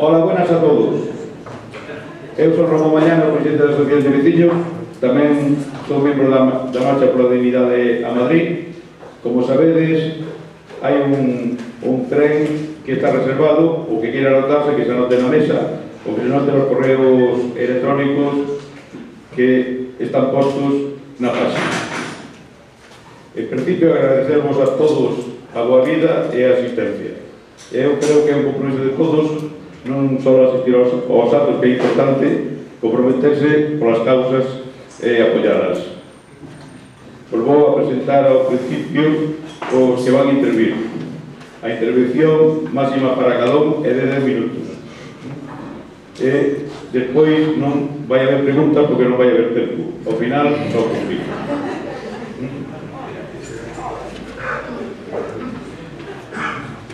Hola, buenas a todos. Eu son Ramón Mañano, presidente da Asociación de Veciños. Tamén sou membro da Marcha pola Dignidade a Madrid. Como sabedes, hai un tren que está reservado, o que queira anotarse, que se anote na mesa, o que se anote nos correos electrónicos que están postos na página. En principio, agradecervos a todos a boa vida e a asistencia. Eu creo que é un compromiso de todos, non só asistir aos actos, que é importante, comprometerse polas causas e apoiadas. Os vou a presentar ao principio os que van a intervir. A intervención máxima para cada un é de 10 minutos. E despois non vai haber preguntas porque non vai haber tempo. Ao final, só cumplir.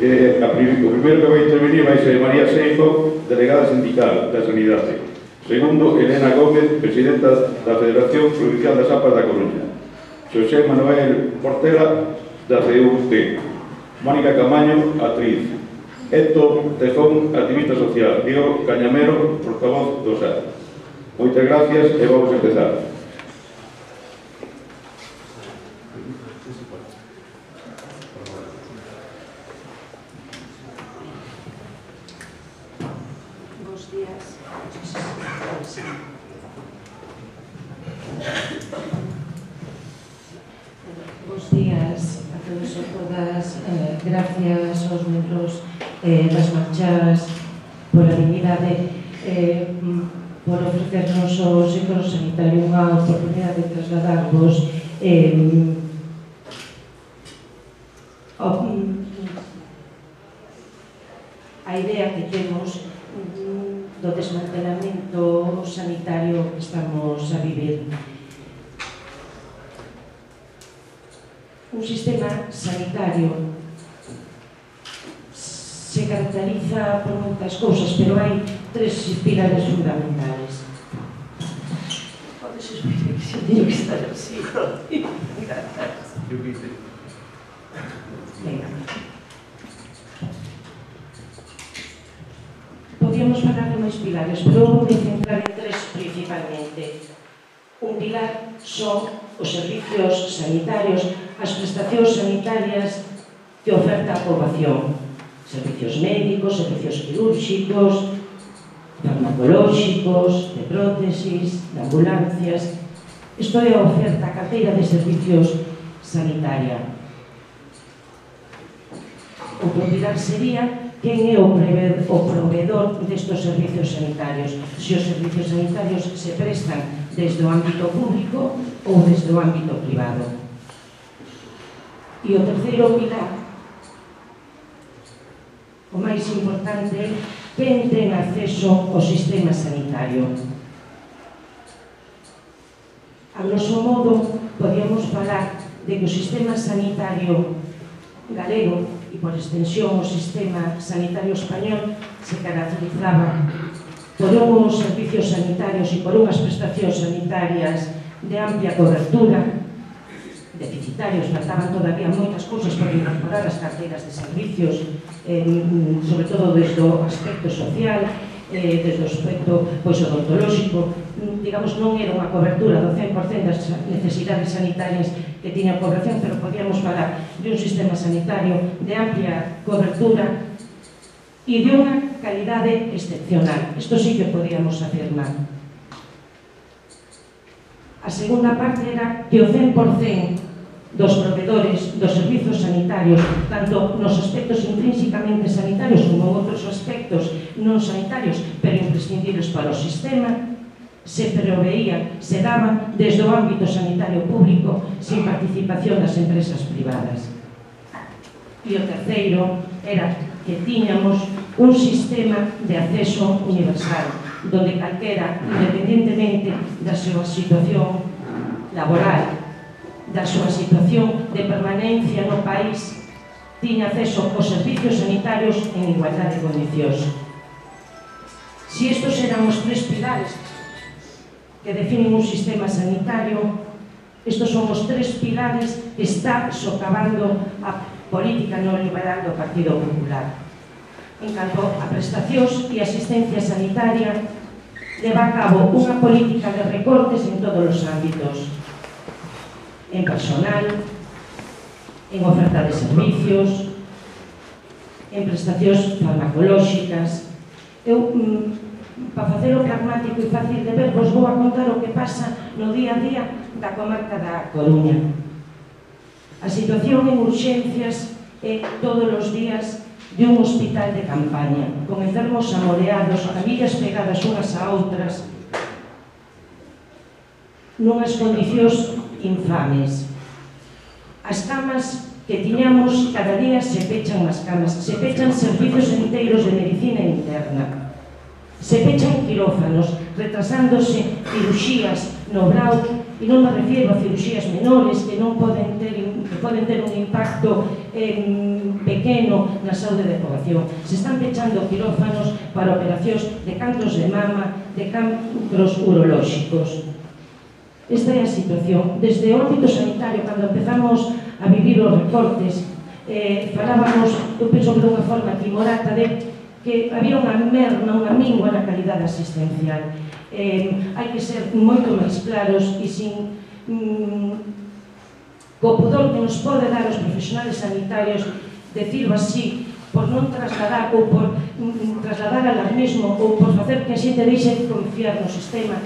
O primeiro que vai intervenir vai ser María Seijo, delegada sindical da Sanidade. Segundo, Elena Gómez, presidenta da Federación Provincial das APAs da Coruña. Xosé Manuel Portela, da CUT. Mónica Camaño, actriz. Héctor Tejón, activista social. Diego Cañamero, portavoz do SAT. Moitas gracias e vamos a empezar. Bos días a todos e todas. Gracias aos membros das marchas pola dignidade por ofrecernos ao sector sanitario unha oportunidade de trasladarvos a idea que temos do desmantelamento sanitario que estamos a vivir. Un sistema sanitario se caracteriza por moitas cousas, pero hai tres pilares fundamentales. Podes explicar que se teño que estar así. Venga. Podíamos falar de máis pilares, pero vou centrar en tres principalmente. Un pilar son os servicios sanitarios, as prestacións sanitarias que oferta a poboación. Servicios médicos, servicios quirúrxicos, farmacolóxicos, de prótesis, de ambulancias. Isto é a oferta, a carteira de servicios sanitaria. Outro pilar sería quen é o proveedor destes servicios sanitarios. Se os servicios sanitarios se prestan desde o ámbito público ou desde o ámbito privado. E o terceiro pilar, o máis importante, quen ten acceso ao sistema sanitario. A grosso modo, podíamos falar de que o sistema sanitario galego e por extensión o sistema sanitario español se caracterizaba por uns servicios sanitarios e por unhas prestacións sanitarias de amplia cobertura, deficitarios, faltaban todavía moitas cousas para incorporar as carteiras de servicios, sobre todo desde o aspecto social, desde o aspecto odontolóxico. Digamos, non era unha cobertura do 100% das necesidades sanitarias que tiña a población, pero podíamos falar de un sistema sanitario de amplia cobertura e de unha calidade excepcional. Isto sí que podíamos afirmar. A segunda parte era que o 100% dos proveedores dos servizos sanitarios, tanto nos aspectos intrínsecamente sanitarios como en outros aspectos non sanitarios, pero imprescindibles para o sistema, se proveían, se daban desde o ámbito sanitario público sin participación das empresas privadas. E o terceiro era que tiñamos un sistema de acceso universal, donde calquera, independentemente da súa situación laboral, da súa situación de permanencia no país, tiña acceso aos servicios sanitarios en igualdade de condicións. Si estos eran os tres pilares que definen un sistema sanitario, estos son os tres pilares que está socavando a política neoliberal do Partido Popular. En canto a prestacións e asistencia sanitaria, leva a cabo unha política de recortes en todos os ámbitos, en personal, en oferta de servicios, en prestacións farmacolóxicas. Eu, para facelo pragmático e fácil de ver, vos vou a contar o que pasa no día a día da comarca da Coruña. A situación en urxencias é todos os días de un hospital de campaña, con enfermos amoreados, familias pegadas unhas a outras, nunhas condicións infames. As camas que tiñamos, cada día se pechan as camas, se pechan servicios enteiros de medicina interna, se pechan quirófanos, retrasándose ciruxías no Brau, e non me refiero a ciruxías menores que non poden ter un impacto pequeno na saúde da poboación. Se están pechando quirófanos para operacións de cancros de mama, de cancros urolóxicos. Esta é a situación. Desde o ámbito sanitario, cando empezamos a vivir os recortes, falábamos, eu penso que de unha forma timorata, de que había unha merma, unha mingua na calidade asistencial. Hai que ser moito máis claros e sin co pudor que nos pode dar os profesionales sanitarios, decirlo así, por non trasladar ou por trasladar alarmismo ou por facer que a xente deixe de confiar no sistema.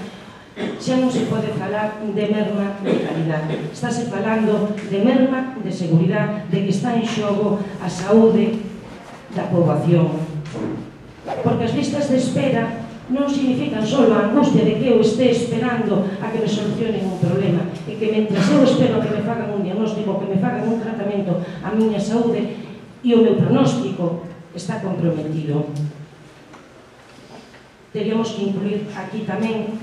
Xa non se pode falar de merma de calidade, estáse falando de merma de seguridade, de que está en xogo a saúde da poboación. Porque as listas de espera non significan só a angustia de que eu este esperando a que me solucionen un problema, e que mentras eu espero que me fagan un diagnóstico, que me fagan un tratamento, a miña saúde e o meu pronóstico está comprometido. Teríamos que incluir aquí tamén,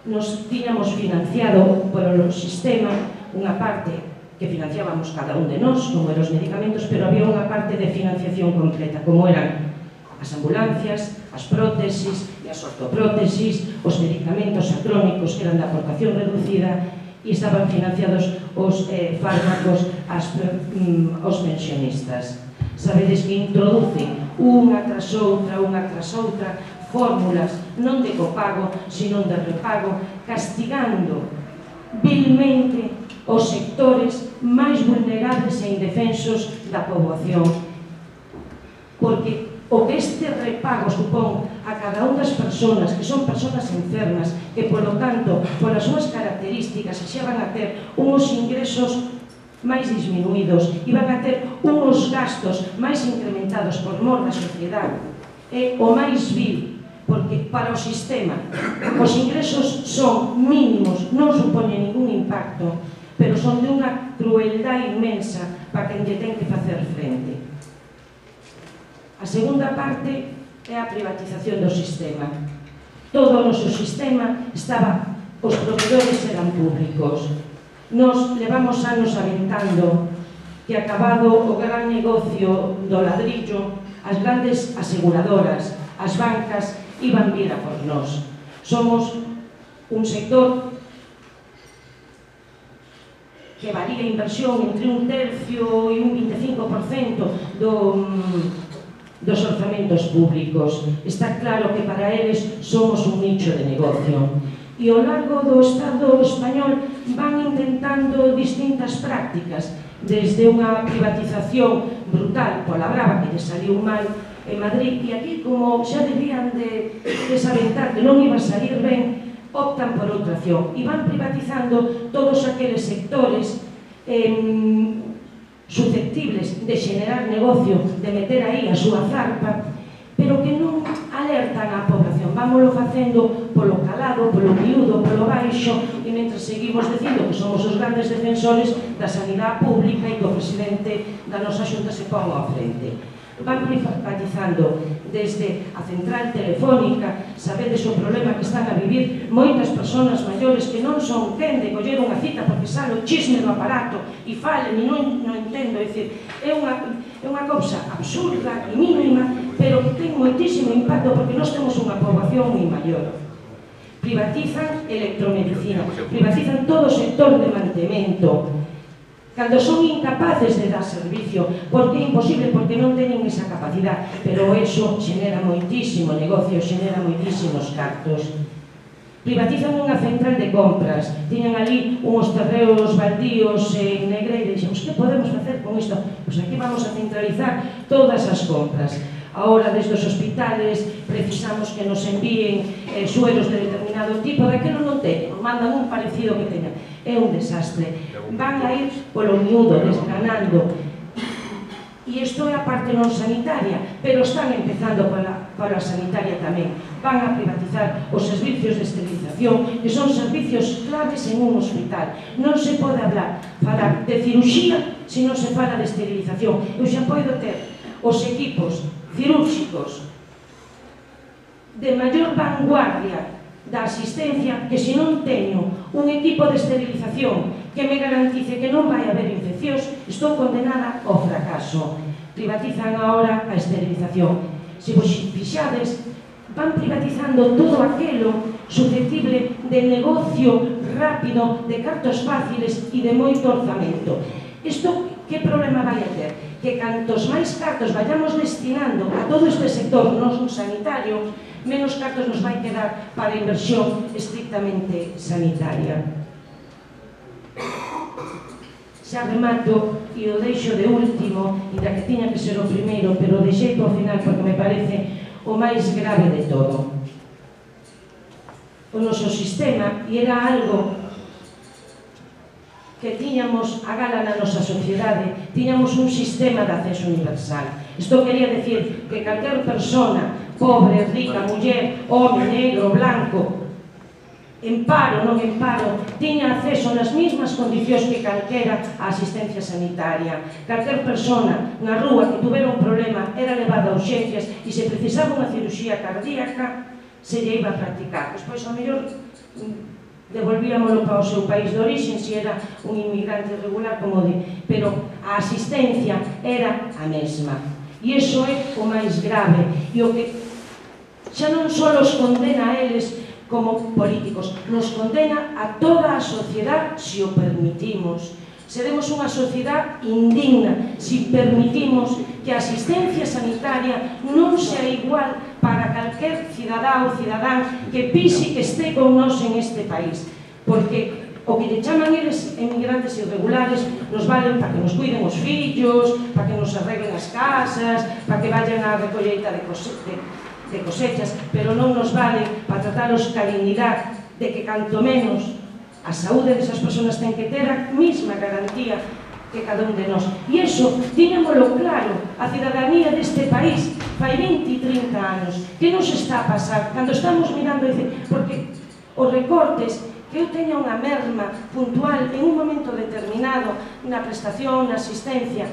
nos tiñamos financiado polo sistema unha parte que financiábamos cada un de nós, como eran os medicamentos, pero había unha parte de financiación completa, como eran as ambulancias, as prótesis e as ortoprótesis, os medicamentos acrónicos que eran de aportación reducida, e estaban financiados os fármacos aos pensionistas. Sabedes que introduce unha tras outra fórmulas non de copago, sino de repago, castigando vilmente os sectores máis vulnerables e indefensos da poboación. Porque o que este repago supón a cada unha das persoas, que son persoas enfermas, que, polo tanto, polas súas características, xa van a ter uns ingresos máis disminuídos e van a ter uns gastos máis incrementados por mor da sociedade, é o máis vil, porque para o sistema os ingresos son mínimos, non supoñen ningún impacto, pero son de unha crueldade inmensa para quen lle ten que facer frente. A segunda parte é a privatización do sistema. Todo o noso sistema estaba, os proveedores eran públicos. Nos levamos anos aventando que, acabado o gran negocio do ladrillo, as grandes aseguradoras, as bancas, iban vir a por nós. Somos un sector que varía a inversión entre un tercio e un 25% dos orzamentos públicos. Está claro que para eles somos un nicho de negocio. E ao largo do Estado español van intentando distintas prácticas, desde unha privatización brutal pola brava, que lle saliu mal en Madrid, e aquí, como xa debían de desaventar que non iba a salir ben, optan por outra opción e van privatizando todos aqueles sectores susceptibles de xenerar negocio, de meter aí a súa zarpa, pero que non alertan á población. Vámoslo facendo polo calado, polo miúdo, polo baixo, e mentre seguimos dicindo que somos os grandes defensores da sanidade pública e que o presidente da nosa xunta se pon ao frente. Van privatizando desde a central telefónica. Sabedes o problema que están a vivir moitas persoas maiores que non son quen de coller unha cita porque sale o chisme do aparato e falen e non entendo. É dicir, é unha cousa absurda e mínima, pero que ten moitísimo impacto porque nós temos unha poboación moi maior. Privatizan electromedicina, privatizan todo o sector de mantemento. Cando son incapaces de dar servicio, porque é imposible, porque non teñen esa capacidade, pero eso xenera moitísimo negocio, xenera moitísimos cartos. Privatizan unha central de compras, tiñan ali uns terreos baldíos en Negreira e dixemos, que podemos facer con isto? Pois aquí vamos a centralizar todas as compras. Ahora, desde os hospitales, precisamos que nos envíen sueros de determinado tipo, daquelo non teñen, mandan un parecido que teñan. É un desastre. Van a ir polo miúdo, desgranando. E isto é a parte non sanitaria, pero están empezando para a sanitaria tamén. Van a privatizar os servicios de esterilización, que son servicios claves en un hospital. Non se pode falar de cirurxía se non se fala de esterilización. Eu xa podo ter os equipos cirúrxicos de maior vanguardia da asistencia, que se non teño un equipo de esterilización que me garantice que non vai haber infeccións, estou condenada ao fracaso. Privatizan agora a esterilización. Se vos fixades, van privatizando todo aquelo susceptible de negocio rápido, de cartos fáciles e de moito orzamento. Isto, que problema vai a ter? Que cantos máis cartos vayamos destinando a todo este sector non sanitario, menos cartos nos vai quedar para a inversión estrictamente sanitaria. Xa remato e o deixo de último, inda que tiña que ser o primeiro, pero o deixei por final porque me parece o máis grave de todo. O noso sistema, e era algo que tiñamos a gala na nosa sociedade, tiñamos un sistema de acceso universal. Isto quería decir que calquer persona, pobre, rica, muller, home, negro, blanco, en paro, non en paro, tiña acceso nas mesmas condicións que calquera a asistencia sanitaria. Calquer persona na rúa que tuvera un problema era levada a urxencias e se precisaba unha cirurxía cardíaca se lle iba a practicar. Despois, ao mellor, devolvíamolo para o seu país de orixen se era un inmigrante irregular, como di, pero a asistencia era a mesma. E iso é o máis grave, e o que xa non só os condena a eles como políticos, nos condena a toda a sociedade se o permitimos. Seremos unha sociedade indigna se permitimos que a asistencia sanitaria non sea igual para calquer cidadá ou cidadán que pise que este con nós en este país. Porque o que lle chaman eles emigrantes irregulares nos valen para que nos cuiden os fillos, para que nos arreglen as casas, para que vayan á recolleita de cosechas, pero non nos valen para tratalos ca dignidade de que canto menos a saúde desas persoas ten que ter a mesma garantía que cada un de nós. E iso, tiñámolo claro, a cidadanía deste país fai 20 e 30 anos. Que nos está a pasar? Cando estamos mirando, porque os recortes, que eu teña unha merma puntual en un momento determinado na prestación, na asistencia,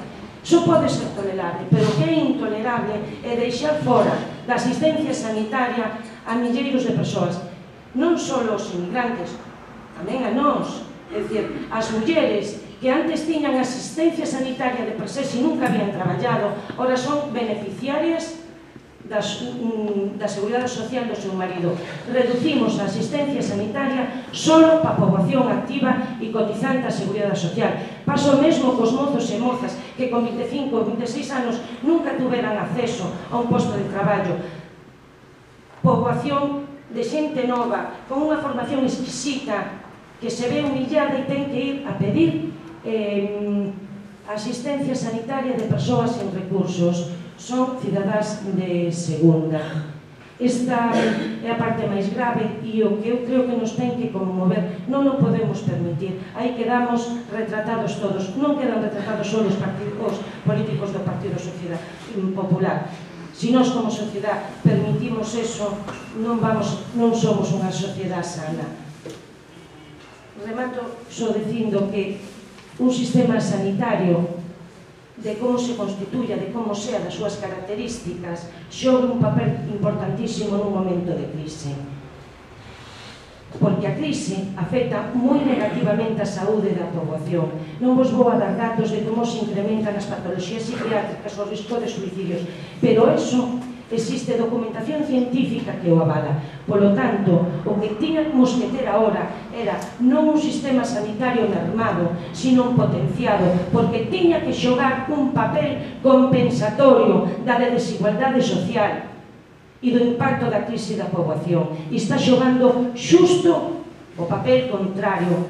só pode ser tolerable, pero o que é intolerable é deixar fora da asistencia sanitaria a milleiros de persoas, non só os inmigrantes, tamén a nós, é dicir, as mulleres que antes tiñan asistencia sanitaria de per se si nunca habían traballado, ora son beneficiarias da Seguridade Social do seu marido. Reducimos a asistencia sanitaria solo para a poboación activa e cotizante a Seguridade Social. Paso mesmo cos mozos e mozas que con 25 ou 26 anos nunca tuveran acceso a un posto de traballo. Poboación de xente nova, con unha formación exquisita, que se ve humillada e ten que ir a pedir asistencia sanitaria de persoas sen recursos. Son cidadás de segunda. Esta é a parte máis grave e o que eu creo que nos ten que conmover. Non o podemos permitir. Aí quedamos retratados todos. Non quedan retratados só os políticos do Partido Popular. Se nós como sociedade permitimos eso, non somos unha sociedade sana. Remato só dicindo que un sistema sanitario, de como se constituya, de como sea, das súas características, xoga un papel importantísimo nun momento de crise. Porque a crise afecta moi negativamente a saúde da poboación. Non vos vou a dar datos de como se incrementan as patologías psiquiátricas, o risco de suicidios, pero eso existe documentación científica que o avala. Polo tanto, o que tiñamos que ter agora era non un sistema sanitario mermado, sino un potenciado, porque tiña que xogar un papel compensatorio da desigualdade social e do impacto da crise da poboación. E está xogando xusto o papel contrario.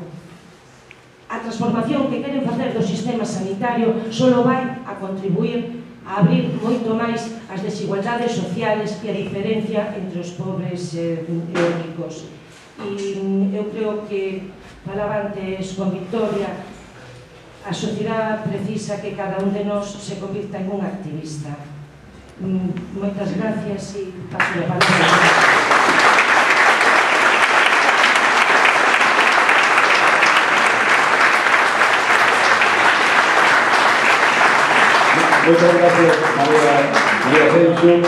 A transformación que queren facer do sistema sanitario só vai a contribuir a abrir moito máis as desigualdades sociales e a diferencia entre os pobres e os ricos. E eu creo que falaba antes con Victoria, a sociedade precisa que cada un de nós se convirta en un activista. Moitas gracias e paso a palabra. Muchas gracias, María Asensio.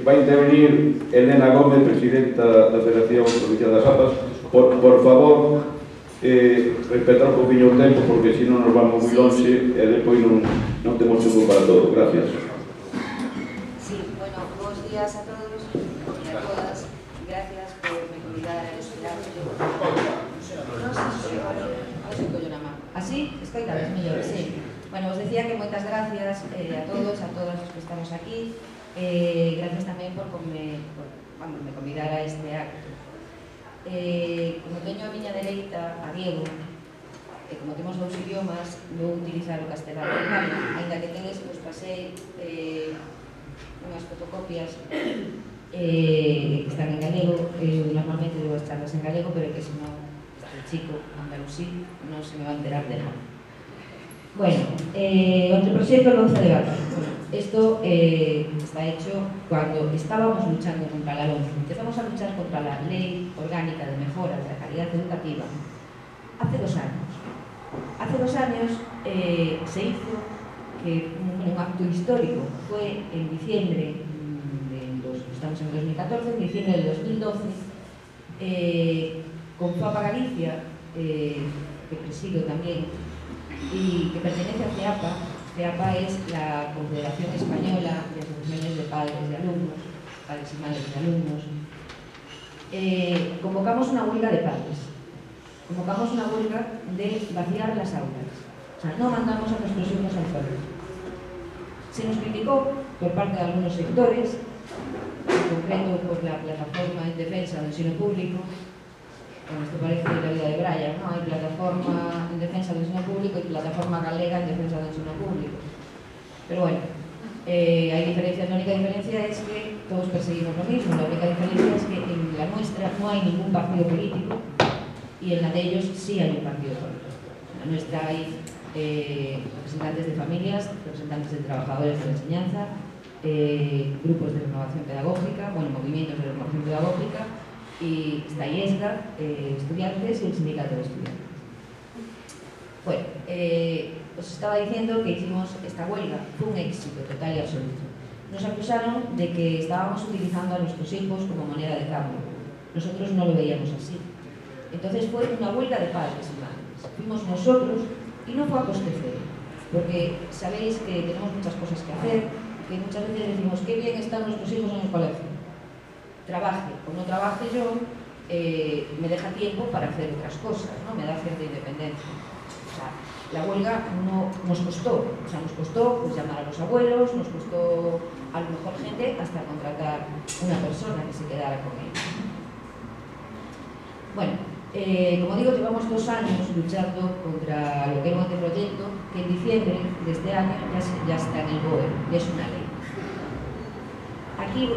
Va a intervenir Elena Gómez, presidenta da Federación Provincial das APAS. Por favor, respetar un poquinho o tempo, porque se non nos vamos moi longe e depois non temos tempo para todo. Gracias. Sí, bueno, bons días a todos e a todas. Gracias por me convidar a este acto. Non sei se collo na man. Así? Escoitades mellor, sí. Bueno, os decía que moitas gracias a todos, a todas os que estamos aquí. Gracias tamén por me convidar a este acto. Como teño a miña dereita a Diego, e como temos dous idiomas, vou utilizar o castelán, ainda que tedes, vos pasei unhas fotocopias que están en galego. Eu normalmente debo as charlas en galego, pero que senón este chico andalusí non se me va a enterar de nada. Bueno, otro proxecto el 11 de abril. Esto está hecho cuando estábamos luchando contra la LOMCE. Empezamos a luchar contra la Ley Orgánica de Mejora de la Calidad Educativa hace 2 años. Hace 2 años se hizo un acto histórico. Fue en diciembre, estamos en 2014, en diciembre del 2012, con FAPA Galicia, que presido también, y que pertenece a CEAPA. CEAPA es la Confederación Española de Asociaciones de Padres de Alumnos, Padres y Madres de Alumnos. Convocamos una huelga de padres, convocamos una huelga de vaciar las aulas, o sea, no mandamos a nuestros hijos al colegio. Se nos criticó por parte de algunos sectores, en concreto por la Plataforma en Defensa del Ensino Público. Bueno, esto parece la vida de Brian, ¿no? Hay Plataforma en Defensa del Ensino Público y Plataforma Galega en Defensa del Ensino Público. Pero bueno, hay diferencias. La única diferencia es que todos perseguimos lo mismo. La única diferencia es que en la nuestra no hay ningún partido político y en la de ellos sí hay un partido político. En la nuestra hay representantes de familias, representantes de trabajadores de la enseñanza, grupos de renovación pedagógica, bueno, movimientos de renovación pedagógica, y está IESGA, estudiantes y el sindicato de estudiantes. Bueno, os estaba diciendo que hicimos esta huelga, fue un éxito total y absoluto. Nos acusaron de que estábamos utilizando a nuestros hijos como moneda de cambio. Nosotros no lo veíamos así. Entonces fue una huelga de padres y madres. Fuimos nosotros y no fue a coste cero, porque sabéis que tenemos muchas cosas que hacer, que muchas veces decimos qué bien están nuestros hijos en el colegio. Trabaje o no trabaje yo, me deja tiempo para hacer otras cosas, ¿no? Me da cierta independencia. O sea, la huelga no nos costó, o sea, nos costó pues, llamar a los abuelos, nos costó a lo mejor gente hasta contratar una persona que se quedara con ellos. Bueno, como digo, llevamos 2 años luchando contra lo que era un anteproyecto que en diciembre de este año ya está en el BOE, ya es una ley. Aquí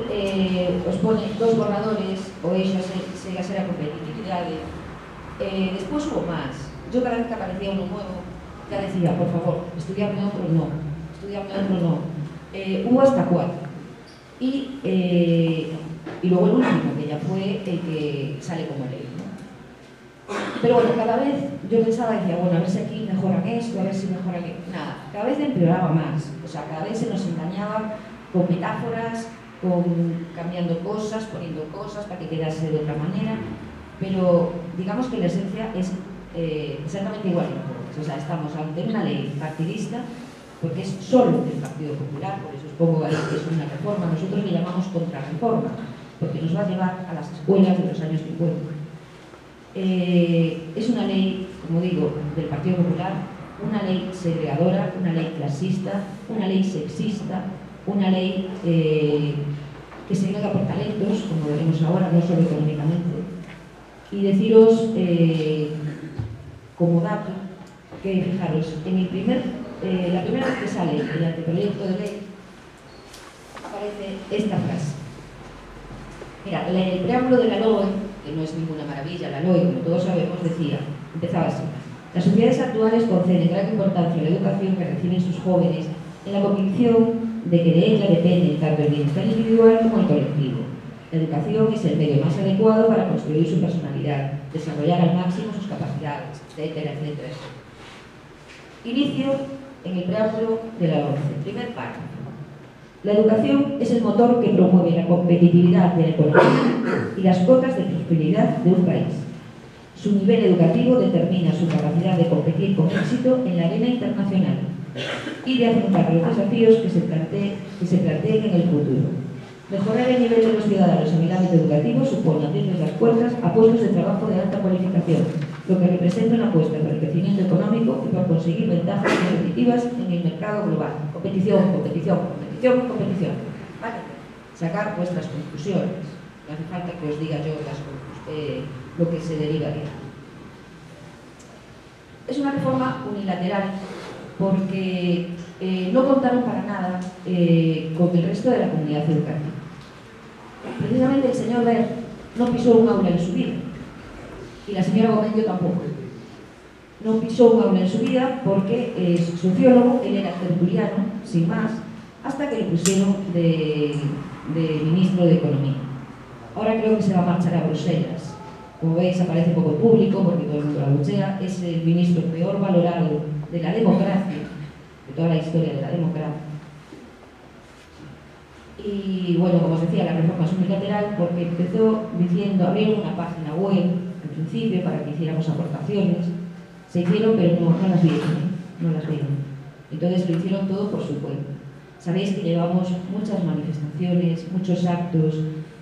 os ponen 2 borradores, o ella se a competitividad. Después hubo más. Yo cada vez que aparecía uno nuevo, ya decía, por favor, estudiarme otro no, estudiarme otro no. Hubo hasta 4. Y luego el último, que ya fue el que sale como ley, ¿no? Pero bueno, cada vez yo pensaba, decía, bueno, a ver si aquí mejoran esto, a ver si mejoran esto. Nada, cada vez empeoraba más. O sea, cada vez se nos engañaba con metáforas, cambiando cosas, poniendo cosas para que quedase de otra manera, pero digamos que la esencia es exactamente igual. O sea, estamos ante una ley partidista porque es solo del Partido Popular, por eso os pongo ahí que es una reforma. Nosotros le llamamos contrarreforma, porque nos va a llevar a las escuelas de los años 50. Es una ley, como digo, del Partido Popular, una ley segregadora, una ley clasista, una ley sexista, una ley que segrega por talentos, como veremos ahora, no solo económicamente. Y deciros, como dato, que fijaros, en la primera vez que sale el anteproyecto de ley, aparece esta frase. Mira, el preámbulo de la LOE, que no es ninguna maravilla, la LOE, como todos sabemos, empezaba así: las sociedades actuales conceden gran importancia a la educación que reciben sus jóvenes en la convicción de que de ella depende tanto el bienestar individual como el colectivo. La educación es el medio más adecuado para construir su personalidad, desarrollar al máximo sus capacidades, etcétera, etcétera. Inicio en el preámbulo de la LOE, primer párrafo. La educación es el motor que promueve la competitividad de la economía y las cotas de prosperidad de un país. Su nivel educativo determina su capacidad de competir con éxito en la arena internacional y de afrontar los desafíos que se planteen en el futuro. Mejorar el nivel de los ciudadanos en el ámbito educativo supone abrirles las puertas a puestos de trabajo de alta cualificación, lo que representa una apuesta por el crecimiento económico y por conseguir ventajas competitivas en el mercado global. Competición, competición, competición, competición. Vale. Sacar vuestras conclusiones. No hace falta que os diga yo lo que se deriva de ahí. Es una reforma unilateral porque no contaron para nada con el resto de la comunidad educativa. Precisamente el señor Wert no pisó un aula en su vida, y la señora Gomendio tampoco. No pisó un aula en su vida porque es sociólogo, él era tertuliano, sin más, hasta que le pusieron de ministro de Economía. Ahora creo que se va a marchar a Bruselas. Como veis, aparece poco público porque todo el mundo la buchea. Es el ministro peor valorado de la democracia, de toda la historia de la democracia. Y bueno, como os decía, la reforma es unilateral porque empezó diciendo, abrieron una página web al principio para que hiciéramos aportaciones. Se hicieron, pero no las vieron, no las vieron. Entonces lo hicieron todo por su cuenta. Sabéis que llevamos muchas manifestaciones, muchos actos.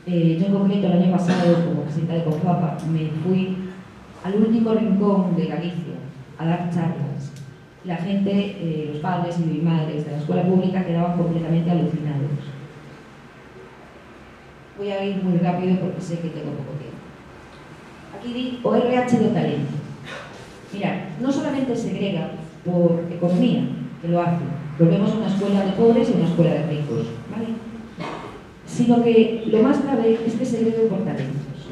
Yo en concreto el año pasado, como presidenta de CONFAPA, me fui al último rincón de Galicia a dar charlas. La gente, los padres y madres de la escuela pública quedaban completamente alucinados. Voy a ir muy rápido porque sé que tengo poco tiempo. Aquí di ORH de talento. Mirad, no solamente segrega por economía, que lo hace, volvemos a una escuela de pobres y a una escuela de ricos, ¿vale? Sino que lo más grave es que segrega por talentos.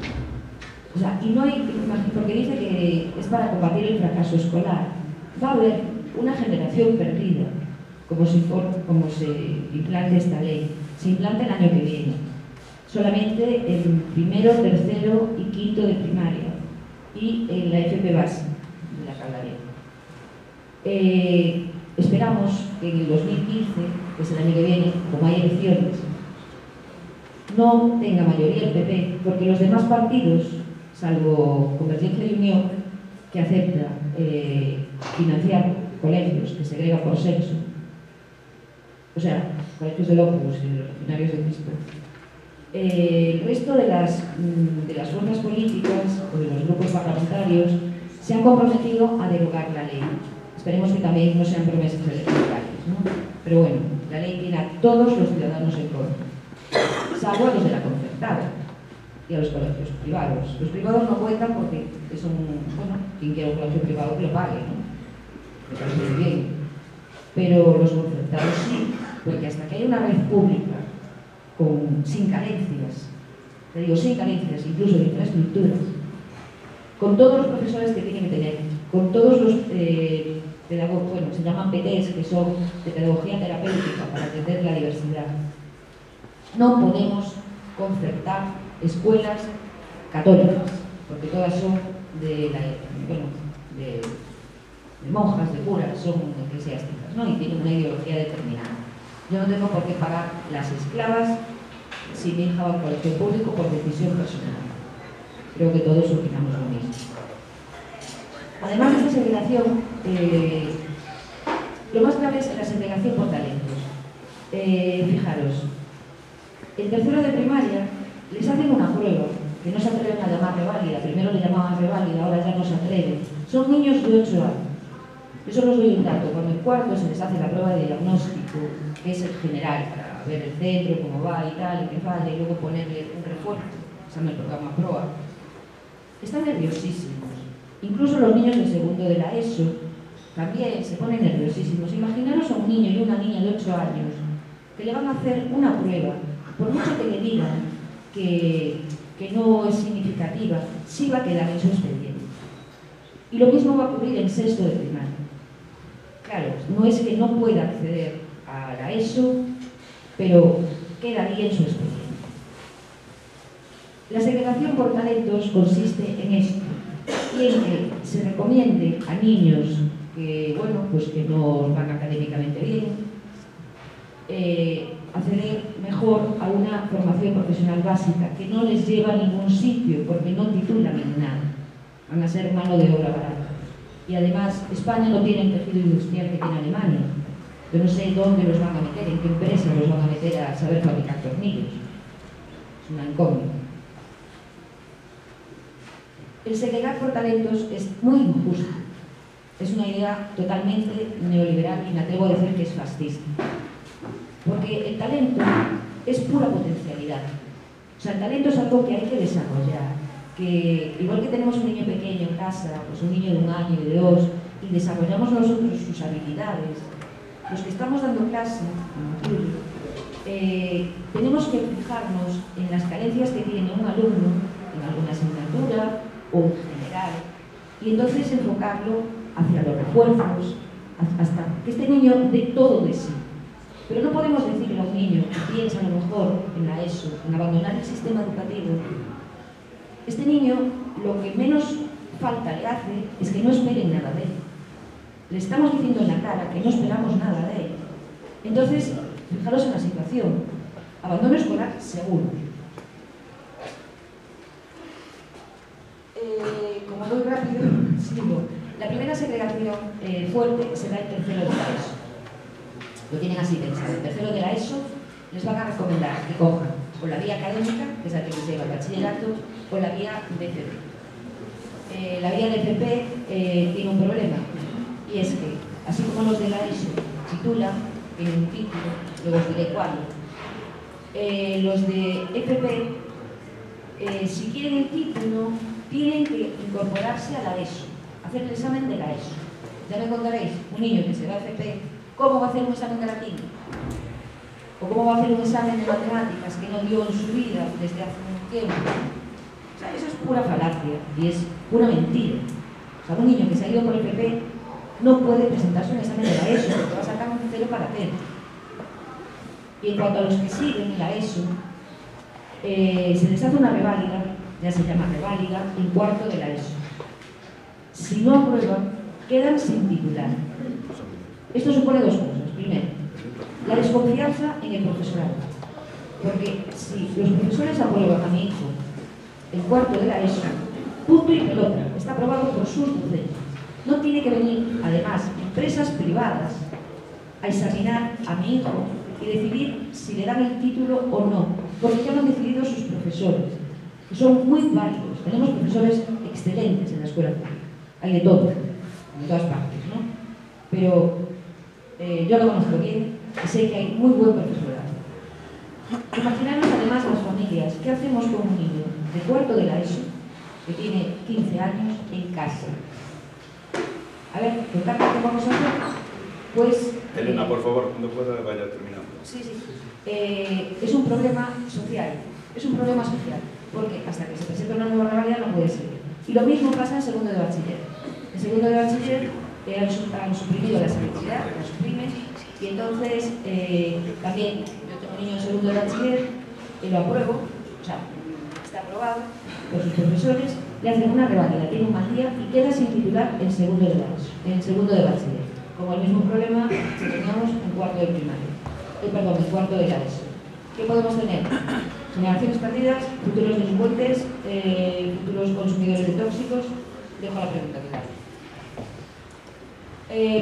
O sea, y no hay, porque dice que es para combatir el fracaso escolar. Va a haber una generación perdida, como se implante esta ley. Se implanta el año que viene. Solamente en primero, tercero y quinto de primaria y en la FP base de la que hablaré. Esperamos que en el 2015, que es el año que viene, como hay elecciones, no tenga mayoría el PP, porque los demás partidos, salvo Convergencia y Unión, que acepta financiar colegios que segregan por sexo, o sea, colegios del Opus y de los Legionarios de Cristo, el resto de las fuerzas políticas o de los grupos parlamentarios se han comprometido a derogar la ley. Esperemos que también no sean promesas electorales, ¿no? Pero bueno, la ley tiene a todos los ciudadanos en contra, salvo a los de la concertada y a los colegios privados. Los privados no cuentan porque son, bueno, quien quiera un colegio privado que lo pague, ¿no? Me parece muy bien. Pero los concertados sí, porque hasta que hay una red pública sin carencias, te digo sin carencias, incluso de infraestructuras, con todos los profesores que tienen que tener, con todos los pedagogos, bueno, se llaman PTs, que son de pedagogía terapéutica para atender la diversidad. No podemos concertar escuelas católicas, porque todas son de monjas, de curas, son eclesiásticas, ¿no? Y tienen una ideología determinada. Yo no tengo por qué pagar las esclavas si mi hija va al colegio público por decisión personal. Creo que todos opinamos lo mismo. Además de esta segregación, Lo más grave es la segregación por talentos. Fijaros, en tercero de primaria les hacen una prueba que no se atreven a llamar reválida. Primero le llamaban reválida, ahora ya no se atreven. Son niños de 8 años. Yo solo os doy un dato. Cuando en cuarto se les hace la prueba de diagnóstico, que es el general, para ver el centro, cómo va y tal, y qué falla, y luego ponerle un refuerzo, examen programa PROA, están nerviosísimos. Incluso los niños de segundo de la ESO también se ponen nerviosísimos. Imaginaros a un niño y una niña de 8 años que le van a hacer una prueba, por mucho que le digan que no es significativa, sí va a quedar en su expediente. Y lo mismo va a ocurrir en sexto de primaria. Claro, no es que no pueda acceder a la ESO, pero quedaría en su expediente. La segregación por talentos consiste en esto, y en que se recomiende a niños que, bueno, pues que no van académicamente bien, acceder mejor a una formación profesional básica que no les lleva a ningún sitio porque no titulan en nada, van a ser mano de obra barata. Y además España no tiene el tejido industrial que tiene Alemania. Yo no sé dónde los van a meter, en qué empresa los van a meter a saber fabricar tornillos. Es una incógnita. El segregar por talentos es muy injusto. Es una idea totalmente neoliberal y me atrevo a decir que es fascista. Porque el talento es pura potencialidad. O sea, el talento es algo que hay que desarrollar. Que igual que tenemos un niño pequeño en casa, pues un niño de 1 año y de 2, y desarrollamos nosotros sus habilidades, los que estamos dando clase, tenemos que fijarnos en las carencias que tiene un alumno en alguna asignatura o en general, y entonces enfocarlo hacia los refuerzos, hasta que este niño dé todo de sí. Pero no podemos decirle a un niño que piensa a lo mejor en la ESO, en abandonar el sistema educativo. Este niño lo que menos falta le hace es que no esperen nada de él. Le estamos diciendo en la cara que no esperamos nada de él. Entonces, fijaros en la situación. Abandono escolar seguro. Como voy rápido, sigo. La primera segregación fuerte será el tercero de la ESO. Lo tienen así pensado. El tercero de la ESO les van a recomendar que cojan o la vía académica, que es la que les lleva al bachillerato, o la vía de FP. La vía de FP tiene un problema, y es que, así como los de la ESO titulan, tienen un título, luego os diré cuándo, los de FP, si quieren el título, tienen que incorporarse a la ESO, hacer el examen de la ESO. Ya me contaréis, un niño que se va a FP, ¿cómo va a hacer un examen de latín? ¿O cómo va a hacer un examen de matemáticas que no dio en su vida desde hace un tiempo? O sea, eso es pura falacia y es pura mentira. O sea, un niño que se ha ido por el PP no puede presentarse un examen de la ESO porque va a sacar un 0 para 0. Y en cuanto a los que siguen la ESO, se les hace una reválida, ya se llama reválida, en cuarto de la ESO. Si no aprueban, quedan sin titular. Esto supone dos cosas. Primero, la desconfianza en el profesorado. Porque si los profesores aprueban a mi hijo el cuarto de la ESO, punto y pelota, está aprobado por sus docentes. No tiene que venir, además, empresas privadas a examinar a mi hijo y decidir si le dan el título o no, porque ya lo han decidido sus profesores, que son muy válidos. Tenemos profesores excelentes en la escuela pública. Hay de todo, en todas partes, ¿no? Pero yo lo conozco bien y sé que hay muy buen profesorado. Imaginaros además las familias, ¿qué hacemos con un niño de cuarto de la ESO que tiene 15 años en casa? A ver, ¿qué vamos a hacer? Pues... Elena, por favor, cuando pueda vaya terminando. Sí. Es un problema social. Es un problema social. Porque hasta que se presente una nueva realidad no puede ser. Y lo mismo pasa en segundo de bachiller. En segundo de bachiller han suprimido la selectividad, la suprimen. Y entonces, también, yo tengo un niño en segundo de bachiller, y lo apruebo, o sea, está aprobado por sus profesores, le hacen una reválida, tiene un mal día y queda sin titular en segundo de bachiller. Como el mismo problema que teníamos en cuarto de primaria. En cuarto de la ESO. ¿Qué podemos tener? Generaciones perdidas, futuros delincuentes, futuros consumidores de tóxicos. Dejo la pregunta, claro.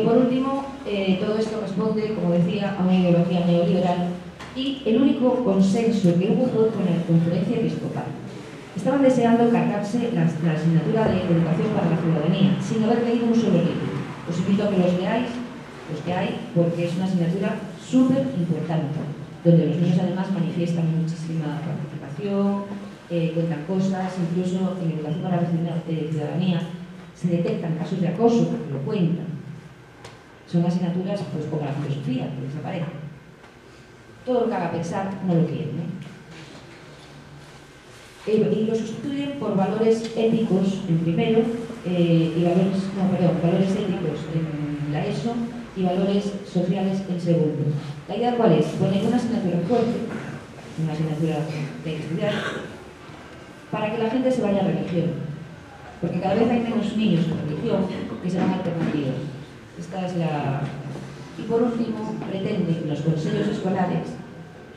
Por último, todo esto responde, como decía, a una ideología neoliberal y el único consenso que hubo fue con la Conferencia Episcopal. Estaban deseando cargarse la asignatura de Educación para la Ciudadanía, sin haber leído un solo libro. Os invito a que los leáis, los que hay, porque es una asignatura súper importante, donde los niños además manifiestan muchísima participación, cuentan cosas, incluso en Educación para la Ciudadanía se detectan casos de acoso porque lo cuentan. Son asignaturas pues, como la filosofía, que desaparece. Todo lo que haga pensar no lo quieren, ¿no? Y lo sustituyen por valores éticos en primero, valores éticos en la ESO y valores sociales en segundo. ¿La idea cuál es? Poner una asignatura fuerte, una asignatura de estudiar, para que la gente se vaya a religión. Porque cada vez hay menos niños en religión que serán alternativos. Esta es la... Y por último, pretende que en los consejos escolares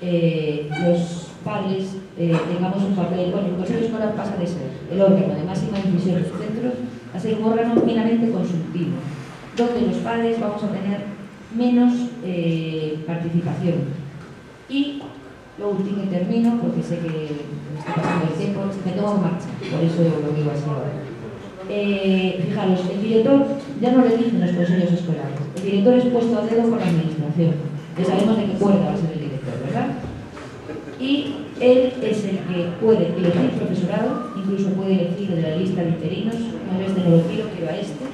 los padres tengamos un papel. Bueno, el consejo escolar pasa de ser el órgano de máxima decisión de los centros a ser un órgano meramente consultivo, donde los padres vamos a tener menos participación. Y lo último, y termino, porque sé que me está pasando el tiempo, me tengo en marcha, por eso lo digo así ahora. Fijaros, el director ya no lo eligen los consejos escolares, el director es puesto a dedo por la administración, ya sabemos de qué cuerda va a ser el director, ¿verdad? Y él es el que puede elegir profesorado, incluso puede elegir de la lista de interinos, no este no lo quiero a este,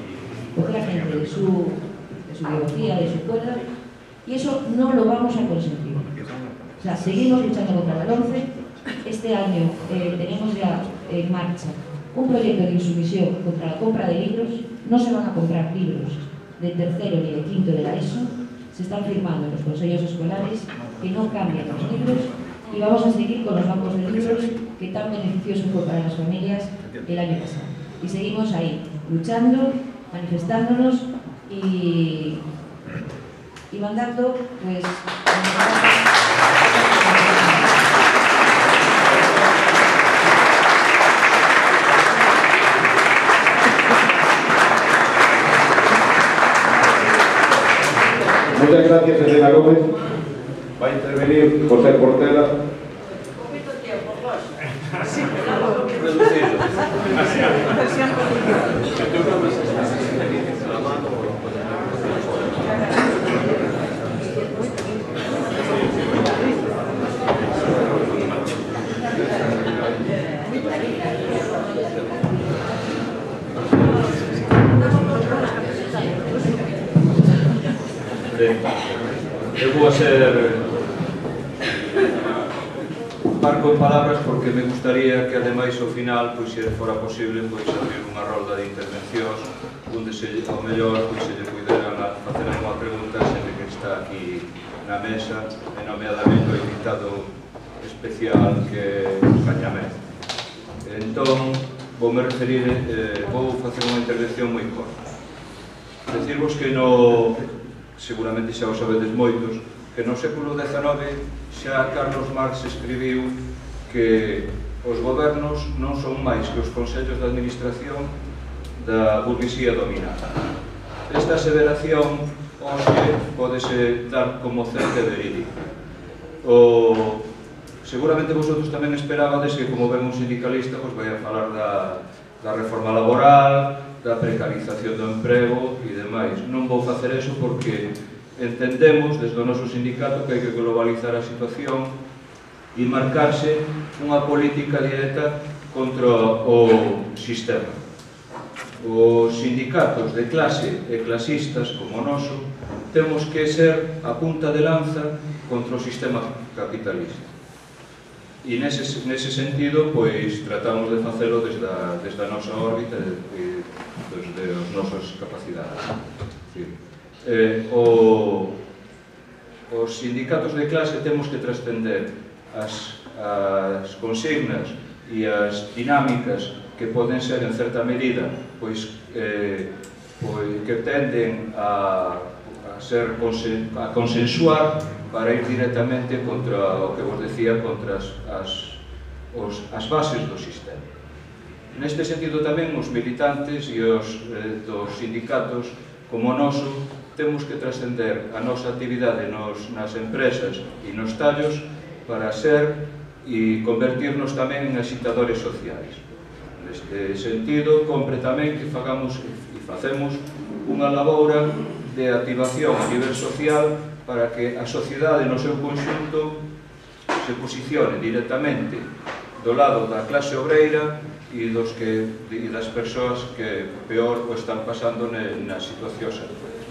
coger a gente de su ideología, de su cuerda, y eso no lo vamos a consentir. O sea, seguimos luchando contra la LOMCE. Este año tenemos ya en marcha un proyecto de insumisión contra la compra de libros. No se van a comprar libros de tercero ni de quinto de la ESO. Se están firmando en los consejos escolares que no cambien los libros y vamos a seguir con los bancos de libros que tan beneficioso fue para las familias el año pasado. Y seguimos ahí, luchando, manifestándonos y mandando, pues... Muchas gracias, Elena Gómez. Va a intervenir José Portela. Eu vou a ser parco en palabras porque me gustaría que ademais ao final, pois se fora posible, pois abrir unha rolda de intervencións onde ao mellor pois se lle puderan facer unha pregunta xente que está aquí na mesa, e nomeadamente o invitado especial que é Cañamé. Entón, vou facer unha intervención moi corta. Decirvos que seguramente xa o sabedes moitos, que no século XIX xa Carlos Marx escribiu que os gobernos non son máis que os consellos de administración da burguesía dominada. Esta aseveración hoxe podese dar como certa e verídica. Seguramente vosotros tamén esperabades que, como ven un sindicalista, vai a falar da reforma laboral, da precarización do emprego e demais. Non vou facer eso porque entendemos desde o noso sindicato que hai que globalizar a situación e marcarse unha política directa contra o sistema. Os sindicatos de clase e clasistas como o noso temos que ser a punta de lanza contra o sistema capitalista. E nese sentido, pois, tratamos de facelo desde a nosa órbita e desde as nosas capacidades. Os sindicatos de clase temos que trascender as consignas e as dinámicas que poden ser, en certa medida, pois que tenden a consensuar para ir directamente contra o que vos decía, contra as bases do sistema. Neste sentido tamén os militantes e os dos sindicatos como o noso temos que trascender a nosa actividade nas empresas e nos tallos para ser e convertirnos tamén en axitadores sociais. Neste sentido, compre tamén que fagamos e facemos unha laboura de activación a nivel social para que a sociedade no seu conxunto se posicione directamente do lado da clase obreira e das persoas que peor o están pasando nas situacións actuais.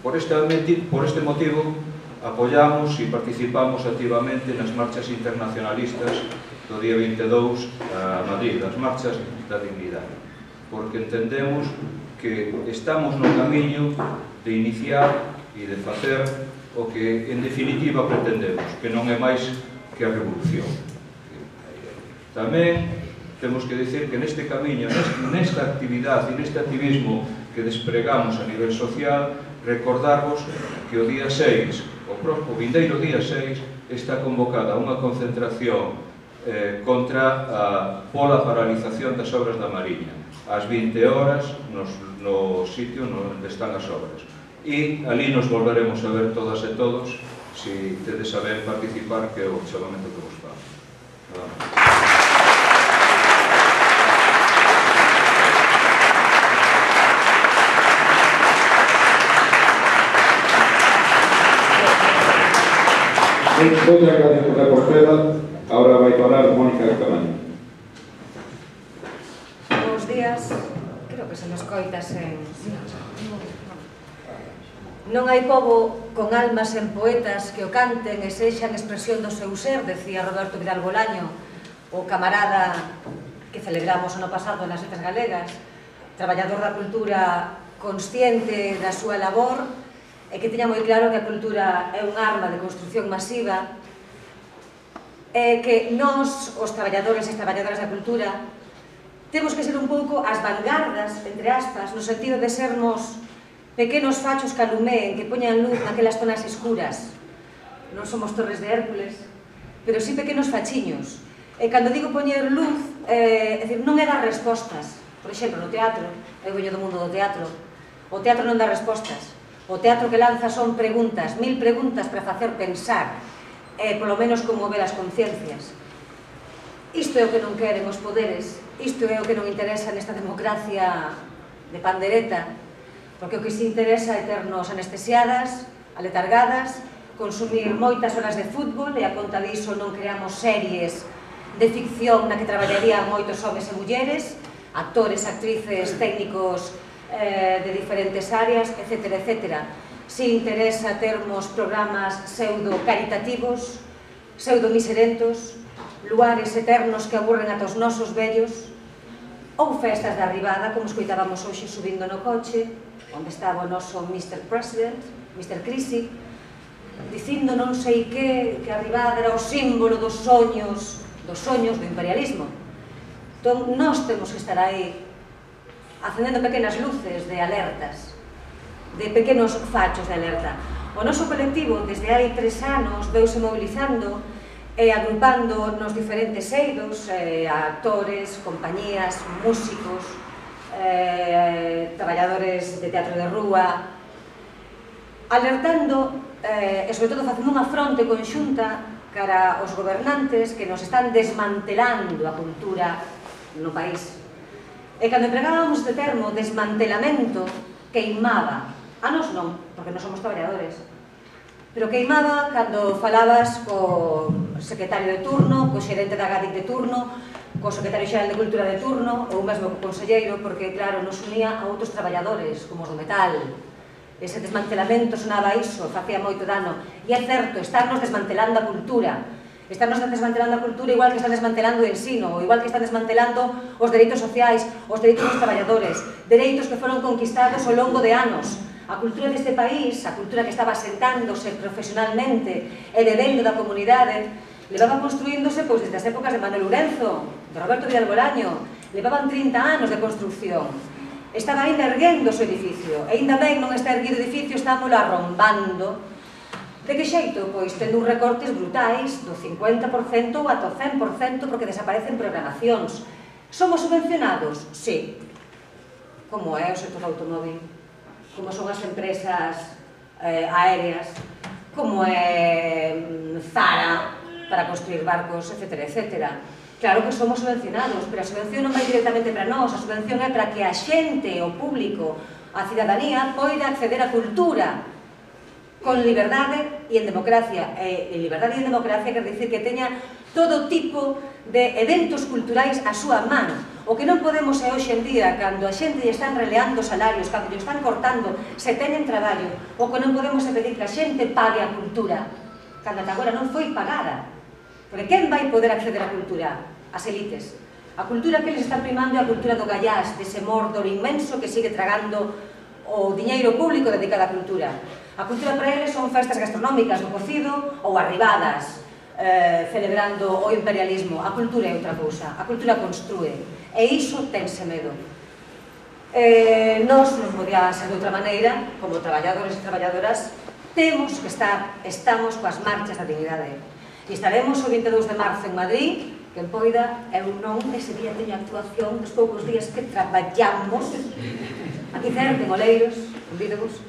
Por este motivo, apoiamos e participamos activamente nas marchas internacionalistas do día 22 a Madrid, das marchas da dignidade, porque entendemos que estamos no camiño de iniciar e de facer o que en definitiva pretendemos, que non é máis que a revolución. Tamén temos que dicir que neste camiño, nesta actividade e neste activismo que despregamos a nivel social, recordarvos que o día 6, o vindeiro día 6, está convocada unha concentración pola paralización das obras da Mariña, ás 20 horas no sitio onde están as obras. E ali nos volveremos a ver todas e todos, se tedes a ben participar, que é o chamamento que vos fago. Muchas gracias, José Porcela. Ahora vai falar Mónica Camaño. Bos días. Creo que se nos coitas en... Non hai pobo con almas en poetas que o canten e sexan expresión do seu ser, decía Roberto Vidal Bolaño, o camarada que celebramos ano pasado nas Letras Galegas, traballador da cultura consciente da súa labor e que tiña moi claro que a cultura é un arma de construción masiva e que nós, os traballadores e traballadoras da cultura, temos que ser un pouco as vanguardas, entre aspas, no sentido de sermos pequenos fachos que alumeen, que poñan luz naquelas zonas escuras. Non somos Torres de Hércules, pero sí pequenos fachiños. E cando digo poñer luz, non é dar respostas. Por exemplo, no teatro, eu veño do mundo do teatro, o teatro non dá respostas. O teatro que lanza son preguntas, 1000 preguntas para facer pensar, e polo menos conmover as conciencias. Isto é o que non queren os poderes, isto é o que non interesa nesta democracia de pandereta, porque o que se interesa é ternos anestesiadas, aletargadas, consumir moitas horas de fútbol e a conta diso non creamos series de ficción na que traballarían moitos homes e mulleres, actores, actrices, técnicos de diferentes áreas, etc. etc. Si interesa termos programas pseudo-caritativos, pseudo-miserentos, luares eternos que aburren ata os nosos vellos, ou festas de arribada, como escoitábamos hoxe subindo no coche, onde estaba o noso Mr. President, Mr. Crisi, dicindo non sei que a arribada era o símbolo dos soños do imperialismo. Entón, nós temos que estar aí acendendo pequenas luces de alertas, de pequenos fachos de alerta. O noso colectivo, desde hai 3 anos, veuse mobilizando e agrupando nos diferentes eidos, actores, compañías, músicos, traballadores de teatro de rúa, alertando e, sobre todo, facendo unha fronte conxunta cara aos gobernantes que nos están desmantelando a cultura no país. E cando empregábamos este termo, desmantelamento, queimaba. A nos non, porque non somos traballadores. Pero queimaba cando falabas co secretario de turno, co xerente da GADIC de turno, co secretario xeral de Cultura de turno, ou mesmo co conselleiro, porque, claro, nos unía a outros traballadores, como os do metal. Ese desmantelamento sonaba iso, facía moito dano. E é certo, estarnos desmantelando a cultura. Estarnos desmantelando a cultura igual que están desmantelando o ensino, igual que están desmantelando os dereitos sociais, os dereitos dos traballadores, dereitos que foron conquistados ao longo de anos. A cultura deste país, a cultura que estaba asentándose profesionalmente e bebendo da comunidade, levaba construíndose desde as épocas de Manuel Lourenzo, de Roberto Vidal Bolaño, levaban 30 anos de construcción. Estaba ainda erguendo o seu edificio, e ainda ben non está erguido o edificio, estámoslo arrombando. De que xeito? Pois tendo uns recortes brutais do 50% ou ata o 100% porque desaparecen programacións. Somos subvencionados? Sí. Como é o sector automóvil? como son as empresas aéreas, como é Zara para construir barcos, etc. Claro que somos subvencionados, pero a subvención non vai directamente para nós, a subvención é para que a xente, o público, a cidadanía poida acceder á cultura con liberdade e en democracia. E liberdade e en democracia quer dicir que teña todo tipo de eventos culturais a súa mano. O que non podemos é hoxe en día, cando a xente lle están releando salarios, cando lle están cortando, se teñen traballo, o que non podemos é pedir que a xente pague a cultura, cando ata agora non foi pagada. Porque quen vai poder acceder á cultura? As elites. A cultura que eles están primando é a cultura do gallás, dese Mordor inmenso que sigue tragando o diñeiro público dedicado á cultura. A cultura para eles son festas gastronómicas do cocido ou arribadas, celebrando o imperialismo. A cultura é outra cousa, a cultura construe, e iso tense medo. Nós non podía ser de outra maneira, como traballadores e traballadoras, temos que estamos coas marchas da dignidade. E estaremos o 22 de marzo en Madrid, que en poida, eu non ese día teño actuación dos poucos días que traballamos aquí cerca en Oleiros, convídovos,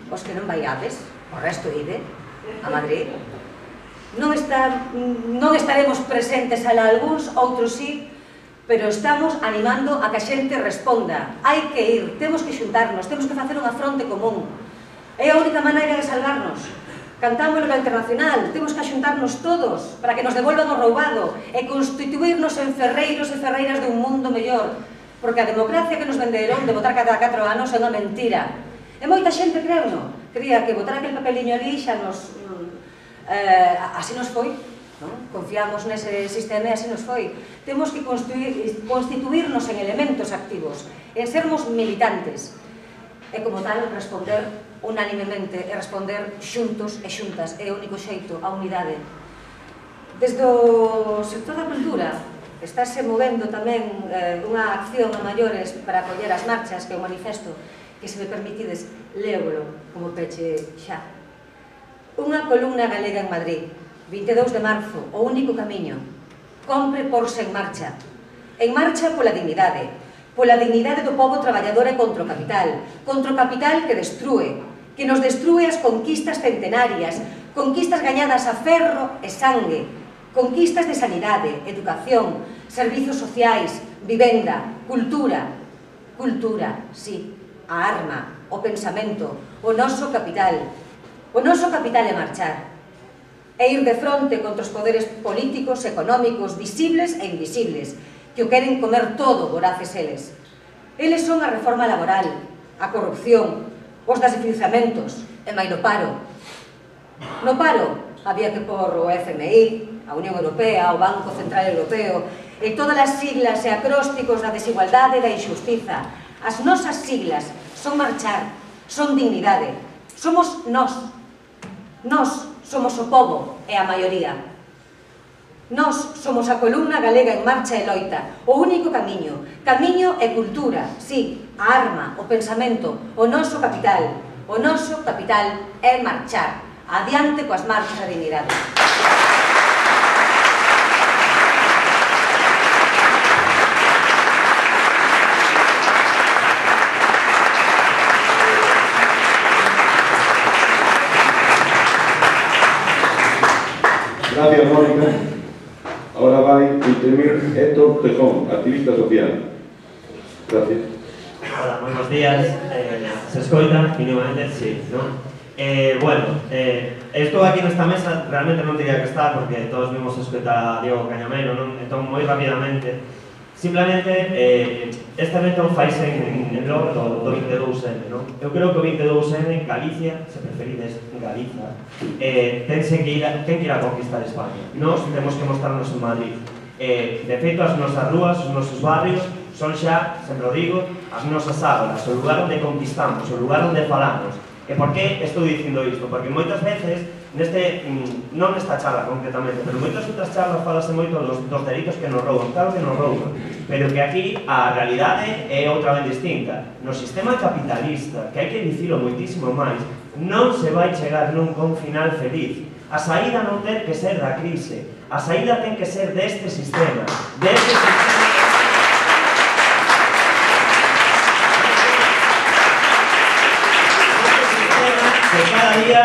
os que non vaiades, o resto ide a Madrid. Non estaremos presentes alá algúns, outros sí, pero estamos animando a que a xente responda. Hai que ir, temos que xuntarnos, temos que facer unha fronte común. É a única maneira de salvarnos. Cantamos no internacional, temos que xuntarnos todos para que nos devolvan o roubado e constituirnos en ferreiros e ferreiras dun mundo mellor, porque a democracia que nos venderon de votar cada 4 anos é unha mentira. E moita xente creuno, cría que votar aquel papeliño ali xa nos... así nos foi, confiamos nese sistema e así nos foi. Temos que constituirnos en elementos activos, en sermos militantes, e como tal responder unanimemente e responder xuntos e xuntas, é o único xeito, a unidade. Desde o sector da cultura estáse movendo tamén unha acción a maiores para acoller as marchas, que é o manifesto, que se me permitides, léolo como peche xa. Unha columna galega en Madrid, 22 de marzo, o único camiño. Compre porse en marcha pola dignidade do pobo traballador e contra o capital que destrúe, que nos destrúe as conquistas centenarias, conquistas gañadas a ferro e sangue, conquistas de sanidade, educación, servizos sociais, vivenda, cultura, sí, a arma, o pensamento, o noso capital. O noso capital é marchar, é ir de fronte contra os poderes políticos, económicos, visibles e invisibles, que o queren comer todo, voraces eles. Eles son a reforma laboral, a corrupción, os desinfluenciamentos, e máis no paro. No paro había que pôr o FMI, a Unión Europea, o Banco Central Europeo, e todas as siglas e acrósticos da desigualdade e da injustiza. As nosas siglas son marchar, son dignidade. Somos nós. Nós somos o pobo e a maioría. Nós somos a columna galega en marcha e loita, o único camiño. Camiño e cultura, sí, a arma, o pensamento, o noso capital. O noso capital é marchar. Adiante coas marchas da dignidade. Gracias, Mónica. Ahora vai intervir Héctor Tejón, activista social. Gracias. Hola, buenos días. ¿Se escoita? Mínimamente, sí, ¿no? Bueno, estou aquí nesta mesa, realmente non diría que está, porque todos vimos escoita a Diego Cañamero, non? Entón, moi rapidamente, simplemente, este evento faise en logo do 22N, non? Eu creo que o 22N en Galicia, se preferides Galiza, ten que ir a conquistar España. Nós temos que mostrarnos en Madrid. De feito, as nosas rúas, os nosos barrios, son xa, sempre o digo, as nosas ágoras, o lugar onde conquistamos, o lugar onde falamos. E por que estou dicindo isto? Porque moitas veces, non nesta charla concretamente, pero moitas outras charlas falase moito dos delitos que nos rouban. Claro que nos rouban, pero que aquí a realidade é outra vez distinta. No sistema capitalista, que hai que dicilo moitísimo máis, non se vai chegar nunca a un final feliz. A saída non ten que ser da crise, a saída ten que ser deste sistema, que cada día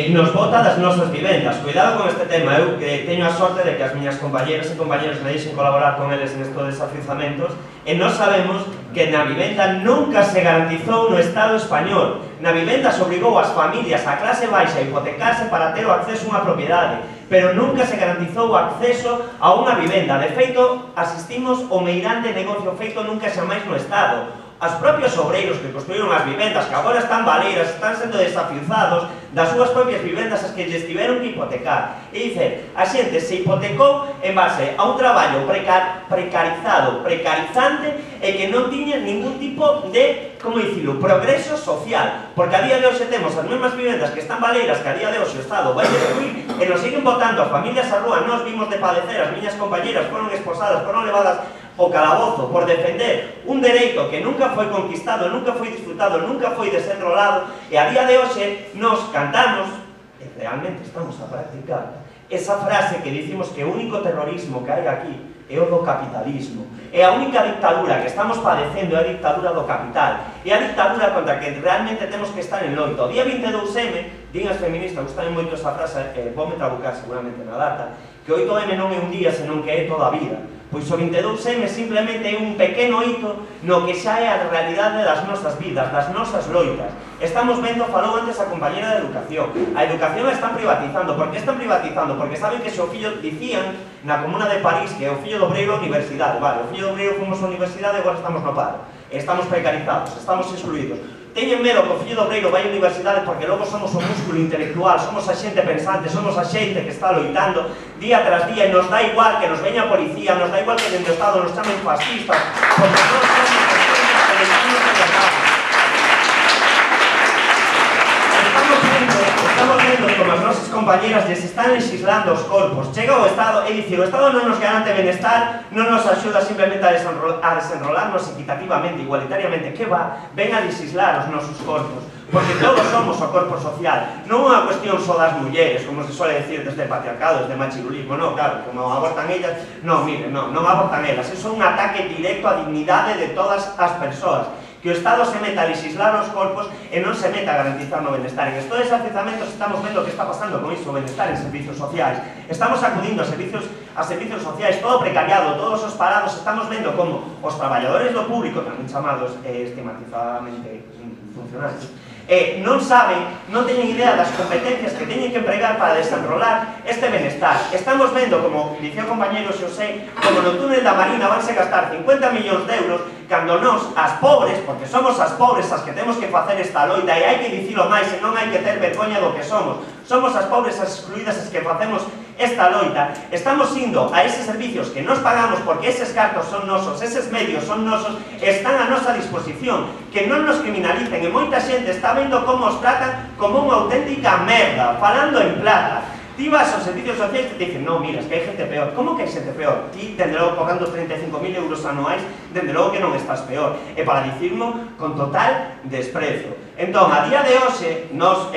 nos bota das nosas vivendas. Cuidado con este tema, eu que teño a sorte de que as miñas compañeras e compañeros me deixen colaborar con eles en estos desafiuzamentos, e nós sabemos que na vivenda nunca se garantizou no Estado español. Na vivenda se obrigou as familias, a clase baixa, a hipotecarse para ter o acceso a unha propiedade, pero nunca se garantizou o acceso a unha vivenda. De feito, asistimos ao meirande negocio feito nunca xa máis no Estado. Os propios obreiros que construíron as vivendas, que agora están baleiras, están sendo desafiuzados das súas propias vivendas as que lles tiveron que hipotecar. E dice, a xente se hipotecou en base a un traballo precarizado, precarizante, e que non tiña ningún tipo de, como dicilo, progreso social. Porque a día de hoxe temos as mesmas vivendas que están baleiras, que a día de hoxe o Estado vai destruir, e nos siguen botando as familias á rúa. Nos vimos de padecer, as miñas compañeras foron esposadas, foron levadas o calabozo por defender un dereito que nunca foi conquistado, nunca foi disfrutado, nunca foi desenrolado, e a día de hoxe nos cantamos, e realmente estamos a practicar, esa frase que dicimos que o único terrorismo que hai aquí é o do capitalismo. É a única dictadura que estamos padecendo, é a dictadura do capital. É a dictadura contra que realmente temos que estar en loito. O día 22M, din as feministas, gustame moito esa frase, voume trabucar seguramente na data, que o 8M non é un día, senón que é toda a vida. Pois o 22M simplemente é un pequeno hito no que xa é a realidade das nosas vidas, das nosas loitas. Estamos vendo, falou antes a compañera de educación, a educación a están privatizando. Por que están privatizando? Porque saben que se o fillo, dicían na Comuna de París, que é o fillo do obreiro a universidade. Vale, o fillo do obreiro fomos a universidade e agora estamos no paro. Estamos precarizados, estamos excluídos. Teñen medo que o fillo do obreiro vai á universidade porque logo somos o músculo intelectual, somos a xente pensante, somos a xente que está loitando día tras día, e nos dá igual que nos veña a policía, nos dá igual que dentro do Estado nos chamen fascistas, porque non somos conscientes que estamos de verdade. Estamos vendo como as nosas compañeras lles están legislando os corpos. Chega o Estado, é dicir, o Estado non nos garante benestar, non nos axuda simplemente a desenrolarnos equitativamente, igualitariamente. Que va? Ven a legislar os nosos corpos, porque todos somos o corpo social. Non é unha cuestión só das mulleres, como se suele decir desde el patriarcado, desde el machirulismo. Non, claro, como abortan ellas, non, mire, non abortan elas. Eso é un ataque directo á dignidade de todas as persoas. Que o Estado se meta a legislar os corpos e non se meta a garantizar no benestar. En estos desafiuzamentos estamos vendo o que está pasando con iso, o benestar en servicios sociais. Estamos acudindo a servicios sociais, todo precariado, todos os parados. Estamos vendo como os traballadores do público, tamén chamados estigmatizadamente funcionarios, non saben, non teñen idea das competencias que teñen que empregar para desenrolar este benestar. Estamos vendo, como dicía o compañero Xosé, como no túnel da Marina vanse gastar 50 millóns de euros, cando nós, as pobres, porque somos as pobres as que temos que facer esta loita, e hai que dicilo máis, e non hai que ter vergoña do que somos as pobres, as excluídas, as que facemos esta loita. Estamos indo a eses servicios que nos pagamos porque eses cartos son nosos, eses medios son nosos, están a nosa disposición, que non nos criminalicen, e moita xente está vendo como os tratan como unha auténtica merda, falando en plata. Ti vas aos servicios sociais e te dicen, non, mira, es que hai xente peor. Como que hai xente peor? Ti, dende logo, pagando 35.000 euros anuais, dende logo que non estás peor. E para dicirmo con total desprezo. Entón, a día de hoxe, nos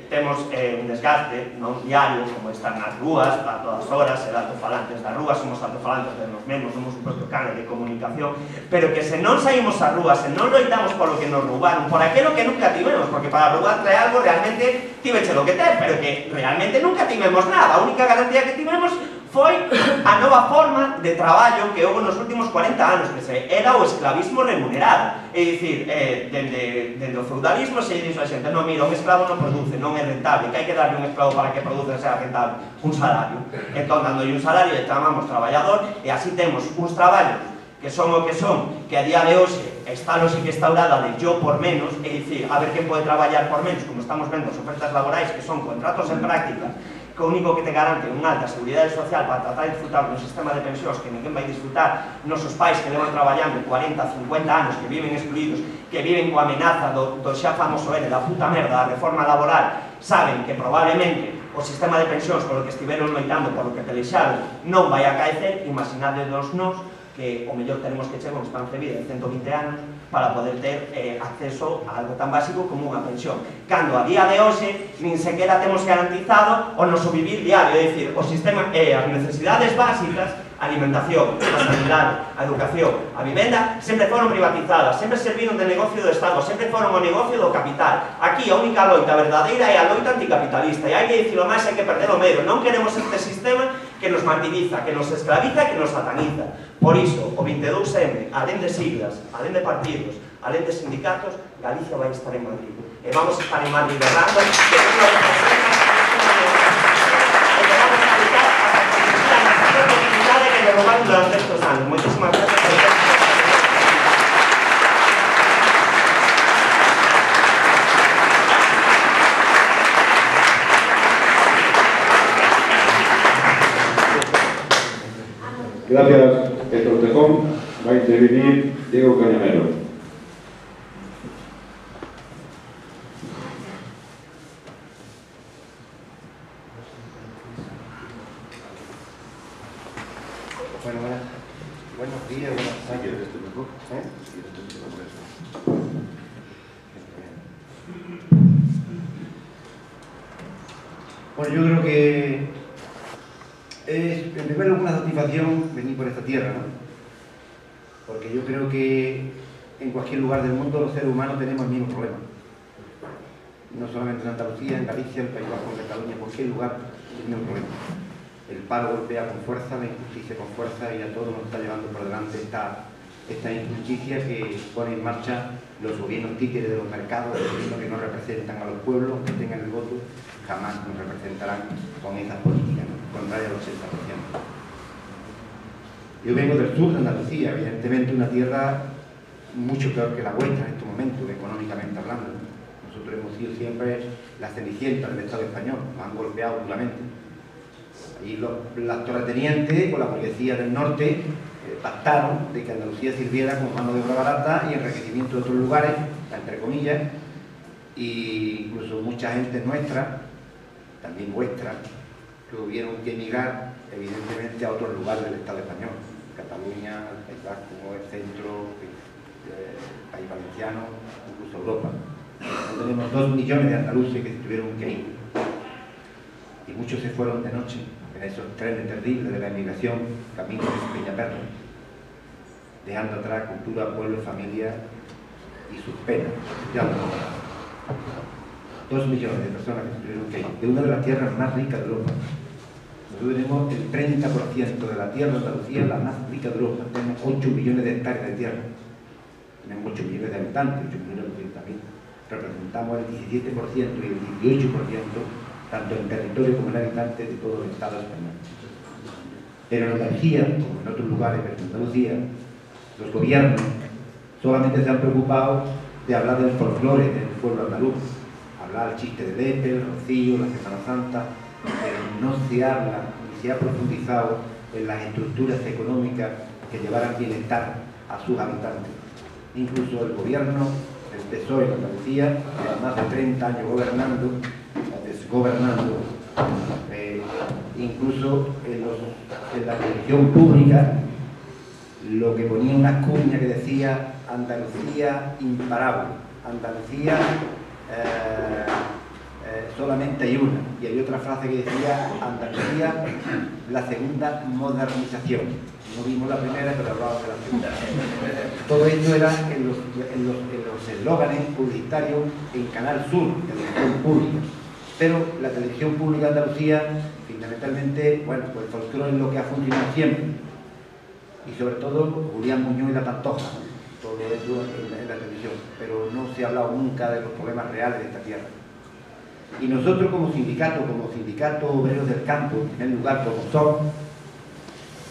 temos un desgaste non diario, como estar nas rúas a todas horas, ser altofalantes das rúas, somos altofalantes de nos mesmos, somos un propio canal de comunicación, pero que se non saímos ás rúas, se non loitamos polo que nos roubaron, por aquilo que nunca tivemos, porque para roubar trae algo realmente tiveche lo que ter, pero que realmente nunca tivemos nada. A única garantía que tivemos foi a nova forma de traballo que houve nos últimos 40 anos, que era o esclavismo remunerado. É dicir, dende o feudalismo se dixo a xente, non, mira, un esclavo non produce, non é rentable, que hai que darle un esclavo para que produce e sea rentable, un salario. Entón, dándolle un salario, le chamamos traballador, e así temos uns traballos que son o que son, que a día de hoxe está a lógica instaurada de yo por menos, é dicir, a ver quen pode traballar por menos, como estamos vendo as ofertas laborais, que son contratos en práctica, que o único que te garante unha alta seguridade social para tratar de disfrutar dun sistema de pensións que ninguén vai disfrutar, nosos pais que levan traballando 40, 50 anos, que viven excluídos, que viven coa amenaza do xa famoso da puta merda da reforma laboral, saben que probablemente o sistema de pensións polo que estiveron loitando, polo que pelexaron, non vai a caecer. Imaginádesnos nos que o mellor tenemos que chegar a unha estancia de vida de 120 anos para poder ter acceso a algo tan básico como unha pensión. Cando a día de hoxe nin sequera temos garantizado o noso vivir diario, é dicir, o sistema, as necesidades básicas a alimentación, a sanidade, a educación, a vivenda, sempre foron privatizadas, sempre serviron de negocio do Estado, sempre foron o negocio do capital. Aquí a única loita verdadeira é a loita anticapitalista, e hai que dicilo máis, hai que perder o medo. Non queremos este sistema que nos martiriza, que nos esclaviza, que nos sataniza. Por iso, o 22M, alén de siglas, alén de partidos, alén de sindicatos, Galicia vai estar en Madrid. E vamos a estar en Madrid berrando que nos representa e que vamos a luchar hasta conseguir a nosa oportunidade que nos robaron durante estes anos. Moitísimas gracias por estar. Gracias, Héctor Tejón. Va a intervenir Diego Cañamero. Buenos días, buenas tardes. Bueno, yo creo que es, en primer lugar, una satisfacción venir por esta tierra, ¿no? Porque yo creo que en cualquier lugar del mundo los seres humanos tenemos el mismo problema. No solamente en Andalucía, en Galicia, el País Vasco, en Cataluña, en cualquier lugar el mismo problema. El paro golpea con fuerza, la injusticia con fuerza, y a todos nos está llevando por delante esta injusticia que pone en marcha los gobiernos títeres de los mercados, los gobiernos que no representan a los pueblos, que tengan el voto, jamás nos representarán con esas políticas, ¿no? Contrarias al 80%. Yo vengo del sur de Andalucía, evidentemente una tierra mucho peor que la vuestra en estos momentos, económicamente hablando. Nosotros hemos sido siempre la cenicienta del Estado español, nos han golpeado duramente. Allí las terratenientes con la burguesía del norte pactaron de que Andalucía sirviera como mano de obra barata y enriquecimiento de otros lugares, entre comillas, e incluso mucha gente nuestra, también vuestra, tuvieron que emigrar evidentemente a otros lugares del Estado español, Cataluña, el País Vasco, el centro, el País Valenciano, incluso Europa. Tenemos 2 millones de andaluces que se tuvieron que ir, y muchos se fueron de noche en esos trenes terribles de la emigración, camino de Peñaperro, dejando atrás cultura, pueblo, familia y sus penas. Ya 2 millones de personas que se tuvieron que ir, de una de las tierras más ricas de Europa. Nosotros tenemos el 30% de la tierra de Andalucía, la más rica de Europa. Tenemos 8 millones de hectáreas de tierra. Tenemos 8 millones de habitantes, 8 millones de habitantes. Representamos el 17% y el 18%, tanto en territorio como en habitantes de todo el Estado español. Pero en Andalucía, como en otros lugares, pero en Andalucía, los gobiernos solamente se han preocupado de hablar del folclore del pueblo andaluz, hablar del chiste de Lepe, el Rocío, la Semana Santa, pero no se habla ni se ha profundizado en las estructuras económicas que llevaran bienestar a sus habitantes. Incluso el gobierno, el PSOE en Andalucía, lleva más de 30 años gobernando, incluso en la televisión pública, lo que ponía una cuña que decía Andalucía imparable, Andalucía solamente hay una, y hay otra frase que decía Andalucía la segunda modernización. No vimos la primera, pero hablábamos de la segunda. Todo esto era en los eslóganes publicitarios en Canal Sur, de televisión pública. Pero la televisión pública de Andalucía, fundamentalmente, bueno, pues el folclore es lo que ha funcionado siempre. Y sobre todo Julián Muñoz y la Pantoja, todo eso en la televisión. Pero no se ha hablado nunca de los problemas reales de esta tierra. Y nosotros como sindicato obreros del campo, en primer lugar como SOC,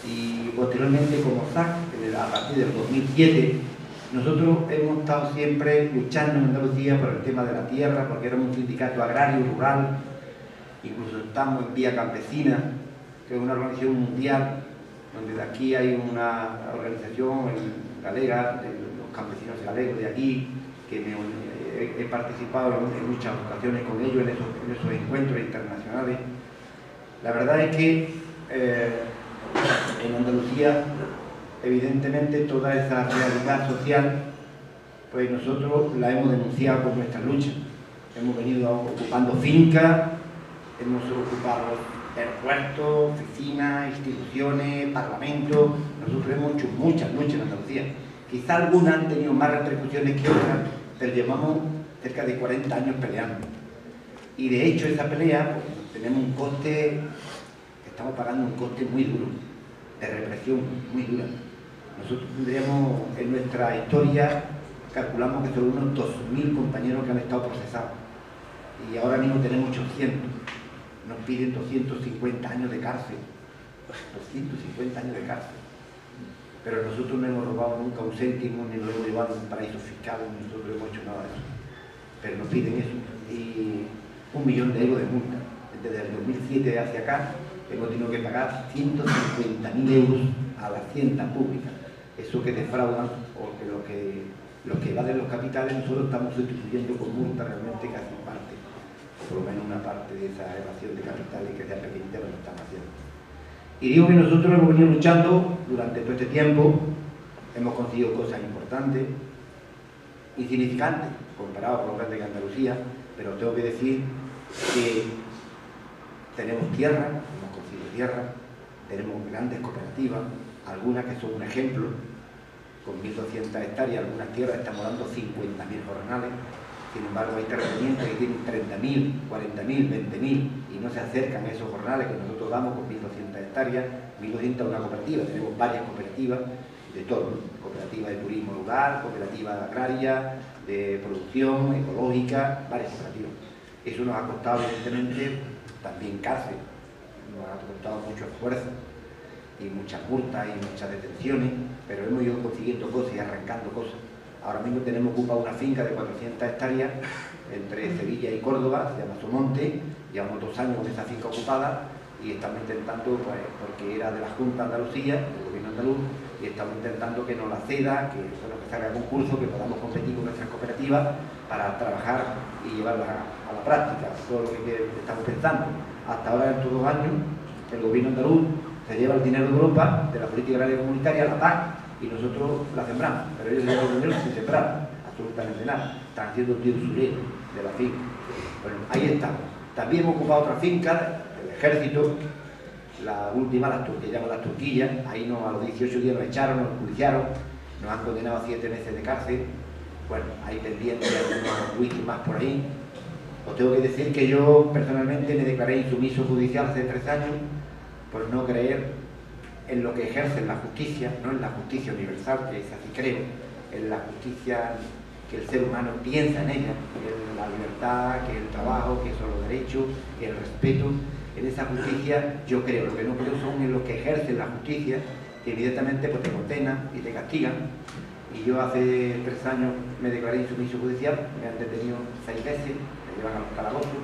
y posteriormente como SAC, a partir del 2007, nosotros hemos estado siempre luchando en Andalucía por el tema de la tierra, porque éramos un sindicato agrario, rural, incluso estamos en Vía Campesina, que es una organización mundial, donde de aquí hay una organización galega, de los campesinos galegos de aquí, que he participado en muchas ocasiones con ellos en esos encuentros internacionales. La verdad es que en Andalucía, evidentemente, toda esa realidad social, pues nosotros la hemos denunciado por nuestra lucha. Hemos venido ocupando fincas, hemos ocupado aeropuertos, oficinas, instituciones, parlamentos. Nosotros hemos hecho muchas luchas en Andalucía. Quizá algunas han tenido más repercusiones que otras, pero llevamos cerca de 40 años peleando. Y de hecho esa pelea, pues, tenemos un coste, estamos pagando un coste muy duro, de represión muy dura. Nosotros tendríamos en nuestra historia, calculamos que son unos 2.000 compañeros que han estado procesados. Y ahora mismo tenemos 800. Nos piden 250 años de cárcel. 250 años de cárcel. Pero nosotros no hemos robado nunca un céntimo, ni lo hemos llevado a un paraíso fiscal, nosotros no hemos hecho nada de eso. Pero nos piden eso. Y 1 millón de euros de multa. Desde el 2007 hacia acá hemos tenido que pagar 150.000 euros a la hacienda pública. Eso que defraudan, o que lo que evaden los capitales, nosotros estamos sustituyendo con multa realmente casi parte, o por lo menos una parte de esa evasión de capitales que sea pequeñita, pero no están haciendo. Y digo que nosotros hemos venido luchando durante todo este tiempo, hemos conseguido cosas importantes, insignificantes, comparadas con lo grande que Andalucía, pero tengo que decir que tenemos tierra, hemos conseguido tierra, tenemos grandes cooperativas, algunas que son un ejemplo, con 1.200 hectáreas, algunas tierras estamos dando 50.000 jornales. Sin embargo, hay terratenientes que tienen 30.000, 40.000, 20.000 y no se acercan a esos jornales que nosotros damos con 1.200 hectáreas, 1.200 una cooperativa. Tenemos varias cooperativas de todo, ¿no? Cooperativa de turismo rural, cooperativa agraria, de producción ecológica, varias cooperativas. Eso nos ha costado, evidentemente, también cárcel, nos ha costado mucho esfuerzo y muchas multas y muchas detenciones, pero hemos ido consiguiendo cosas y arrancando cosas. Ahora mismo tenemos ocupada una finca de 400 hectáreas entre Sevilla y Córdoba, se llama Somonte, llevamos 2 años con esa finca ocupada y estamos intentando, pues, porque era de la Junta de Andalucía, del gobierno andaluz, y estamos intentando que nos la ceda, que salga a concurso, que podamos competir con nuestras cooperativas para trabajar y llevarla a la práctica, todo lo que estamos pensando. Hasta ahora, en estos 2 años, el gobierno andaluz se lleva el dinero de Europa, de la política agraria comunitaria, la PAC, y nosotros la sembramos, pero ellos llevan el dinero sin sembrar, absolutamente nada. Están haciendo el tío usurero de la finca. Bueno, ahí estamos. También hemos ocupado otra finca, el ejército, la última, que llaman las Turquillas, ahí a los 18 días nos echaron, nos judiciaron, nos han condenado a 7 meses de cárcel. Bueno, hay pendientes algunos juicios más por ahí. Os tengo que decir que yo personalmente me declaré insumiso judicial hace 3 años por no creer en lo que ejerce la justicia, no en la justicia universal, que es así creo, en la justicia que el ser humano piensa en ella, que es la libertad, que es el trabajo, que son los derechos, que es el respeto. En esa justicia yo creo, lo que no creo son en lo que ejerce la justicia, que evidentemente pues, te condenan y te castigan. Y yo hace 3 años me declaré insumiso judicial, me han detenido 6 veces, me llevan a los calabozos,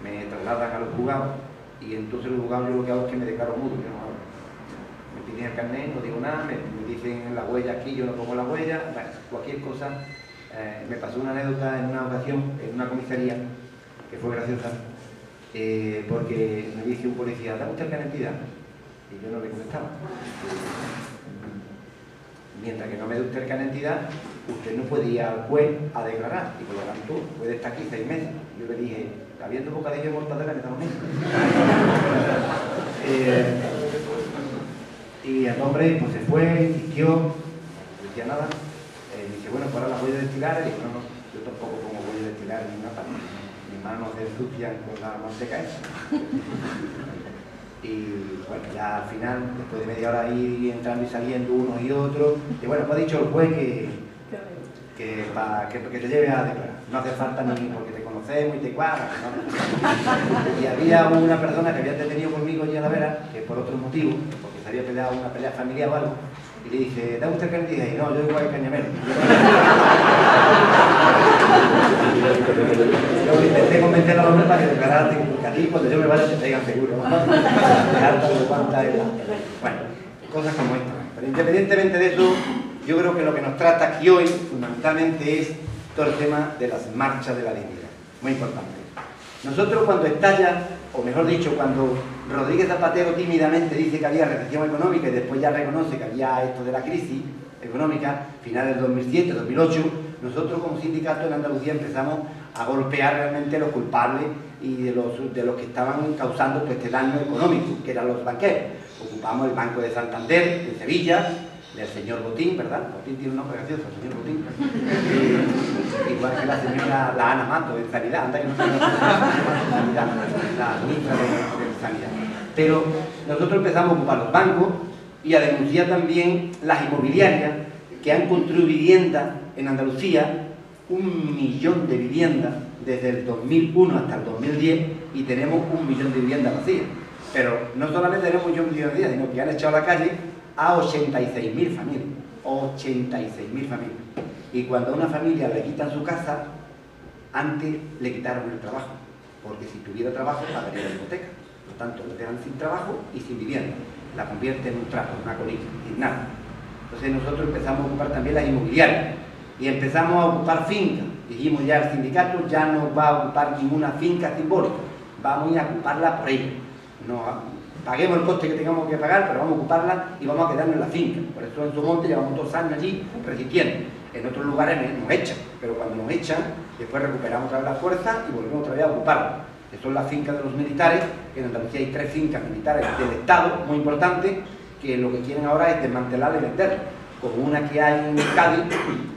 me trasladan a los juzgados, y entonces los juzgados yo lo que hago es que me declaro mudo, yo no hablo. Me piden el carnet, no digo nada, me dicen la huella aquí, yo no pongo la huella, bueno, cualquier cosa. Me pasó una anécdota en una ocasión, en una comisaría, que fue graciosa, porque me dice un policía, ¿da usted la identidad? Y yo no le contestaba. Mientras que no me dé usted la identidad, usted no puede ir al juez a declarar. Y por lo tanto, puede estar aquí 6 meses. Yo le dije, habiendo bocadillo de mortadela, me estamos viendo. Y el hombre pues se fue, insistió, no decía nada. Dice, bueno, pues ahora la voy a destilar. Y dijo, no, yo tampoco como voy a destilar ni una parte. Mis manos se ensucian con la manteca esa. Y bueno, ya al final, después de media hora ahí entrando y saliendo unos y otros, y bueno, pues ha dicho el juez que te lleve a declarar. No hace falta ni porque te conocemos y te cuadras, ¿no? Y había una persona que había detenido conmigo allí a la vera, que por otro motivo, porque se había peleado una pelea familiar o algo, y le dice, ¿da usted carnet? Y no, yo igual que Cañamero. Yo intenté convencer al hombre para que declarara que a ti cuando yo me vaya te traigan seguro. Bueno, cosas como esta. Pero independientemente de eso, yo creo que lo que nos trata aquí hoy, fundamentalmente, es todo el tema de las marchas de la dignidad. Muy importante. Nosotros cuando estalla, o mejor dicho, cuando Rodríguez Zapatero tímidamente dice que había recesión económica y después ya reconoce que había esto de la crisis económica, finales del 2007, 2008, nosotros como sindicato en Andalucía empezamos a golpear realmente a los culpables y de los que estaban causando pues, este daño económico, que eran los banqueros. Ocupamos el Banco de Santander, de Sevilla, del señor Botín, ¿verdad? Botín tiene un nombre gracioso, el señor Botín. Igual que la señora la Ana Mato, de Sanidad, anda que no tiene Sanidad, la ministra de Sanidad. Pero nosotros empezamos a ocupar los bancos y a denunciar también las inmobiliarias que han construido viviendas en Andalucía, 1 millón de viviendas desde el 2001 hasta el 2010 y tenemos 1 millón de viviendas vacías. Pero no solamente tenemos 1 millón de viviendas, sino que han echado a la calle a 86.000 familias. 86.000 familias. Y cuando a una familia le quitan su casa, antes le quitaron el trabajo. Porque si tuviera trabajo, pagaría la hipoteca. Por lo tanto, lo dejan sin trabajo y sin vivienda. La convierte en un trapo, en una colina, sin nada. Entonces nosotros empezamos a ocupar también las inmobiliarias. Y empezamos a ocupar fincas. Dijimos ya el sindicato ya no va a ocupar ninguna finca simbólica. Vamos a ocuparla por ello. No, paguemos el coste que tengamos que pagar, pero vamos a ocuparla y vamos a quedarnos en la finca. Por eso en Somonte llevamos 2 años allí resistiendo. En otros lugares nos echan, pero cuando nos echan, después recuperamos otra vez la fuerza y volvemos otra vez a ocuparla. Que son las fincas de los militares, que en Andalucía hay 3 fincas militares del Estado, muy importantes, que lo que quieren ahora es desmantelarla y venderla. Como una que hay en Cádiz,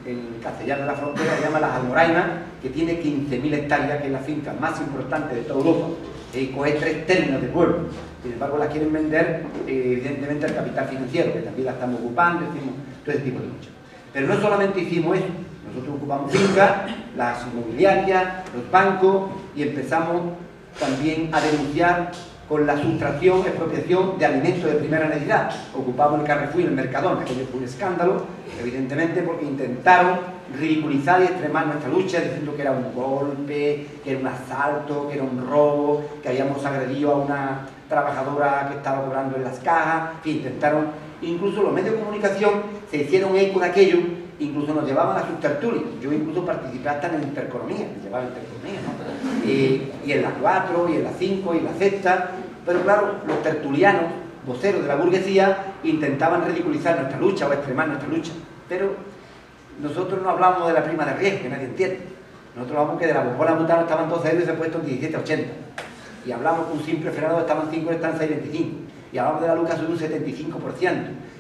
en Castellar de la Frontera, se llama Las Almorainas, que tiene 15.000 hectáreas, que es la finca más importante de toda Europa, y coge 3 términos de pueblo. Sin embargo, la quieren vender, evidentemente, al capital financiero, que también la estamos ocupando, hicimos todo ese tipo de lucha. Pero no solamente hicimos eso, nosotros ocupamos fincas, las inmobiliarias, los bancos, y empezamos también a denunciar con la sustracción, expropiación de alimentos de primera necesidad. Ocupamos el Carrefour y el Mercadona, aquello fue un escándalo, evidentemente porque intentaron ridiculizar y extremar nuestra lucha, diciendo que era un golpe, que era un asalto, que era un robo, que habíamos agredido a una trabajadora que estaba cobrando en las cajas, que intentaron, incluso los medios de comunicación se hicieron eco de aquello, incluso nos llevaban a sus tertulias. Yo incluso participé hasta en Interconomía, me llevaba Interconomía, ¿no? Y en la 4, y en la 5, y en la sexta, pero claro, los tertulianos, voceros de la burguesía, intentaban ridiculizar nuestra lucha o extremar nuestra lucha, pero nosotros no hablamos de la prima de riesgo, que nadie entiende. Nosotros hablamos que de la bombola butano estaban 12 euros y se han puesto en 17,80. Y hablamos que un simple frenado estaban 5 y están 6,25. Y hablamos de la luz que ha subido un 75%,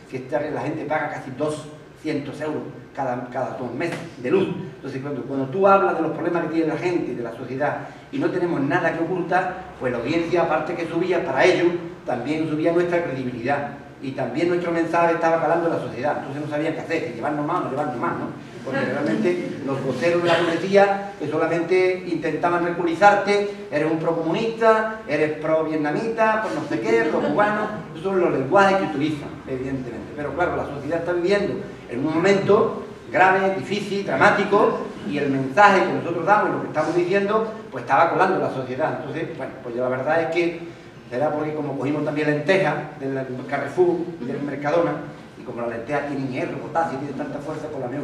que la gente paga casi 200 euros cada 2 meses de luz. Entonces, cuando tú hablas de los problemas que tiene la gente, de la sociedad, y no tenemos nada que ocultar, pues la audiencia, aparte que subía para ello, también subía nuestra credibilidad. Y también nuestro mensaje estaba calando en la sociedad. Entonces no sabían qué hacer, si llevarnos más o no llevarnos más, ¿no? Porque realmente los voceros de la burguesía que solamente intentaban ridiculizarte, eres un pro-comunista, eres pro-vietnamita, pues no sé qué, pro-cubano, esos son los lenguajes que utilizan, evidentemente. Pero claro, la sociedad está viviendo en un momento grave, difícil, dramático, y el mensaje que nosotros damos y lo que estamos diciendo, pues estaba colando en la sociedad. Entonces, bueno, pues la verdad es que será porque como cogimos también lentejas del Carrefour y del Mercadona, y como las lentejas tienen hierro, potasio, tienen tanta fuerza, con la mía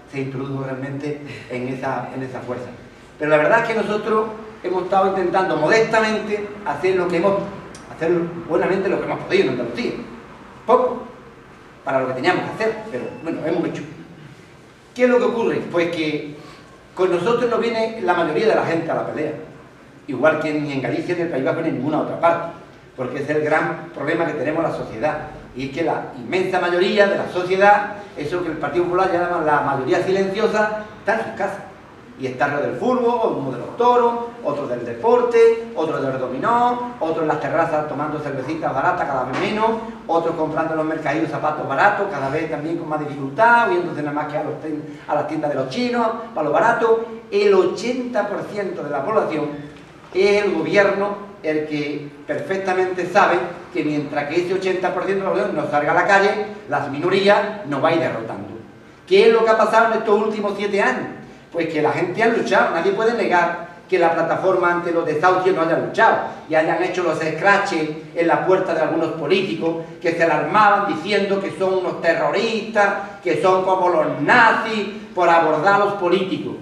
se introdujo realmente en esa fuerza. Pero la verdad es que nosotros hemos estado intentando modestamente hacer buenamente lo que hemos podido en Andalucía. Poco para lo que teníamos que hacer, pero bueno, hemos hecho. ¿Qué es lo que ocurre? Pues que con nosotros no viene la mayoría de la gente a la pelea. Igual que ni en Galicia, ni en el País Vasco, ni en ninguna otra parte, porque es el gran problema que tenemos la sociedad, y es que la inmensa mayoría de la sociedad, eso que el Partido Popular llama la mayoría silenciosa, está en sus casas, y está lo del fútbol, uno de los toros, otro del deporte, otro del dominó, otro en las terrazas tomando cervecitas baratas cada vez menos, otros comprando en los mercadillos zapatos baratos, cada vez también con más dificultad, huyéndose nada más que a las tiendas de los chinos, para lo barato. El 80% de la población es el gobierno el que perfectamente sabe que mientras que ese 80% de la población no salga a la calle, las minorías nos va a ir derrotando. ¿Qué es lo que ha pasado en estos últimos 7 años? Pues que la gente ha luchado, nadie puede negar que la plataforma ante los desahucios no haya luchado y hayan hecho los escraches en la puerta de algunos políticos que se alarmaban diciendo que son unos terroristas, que son como los nazis por abordar a los políticos.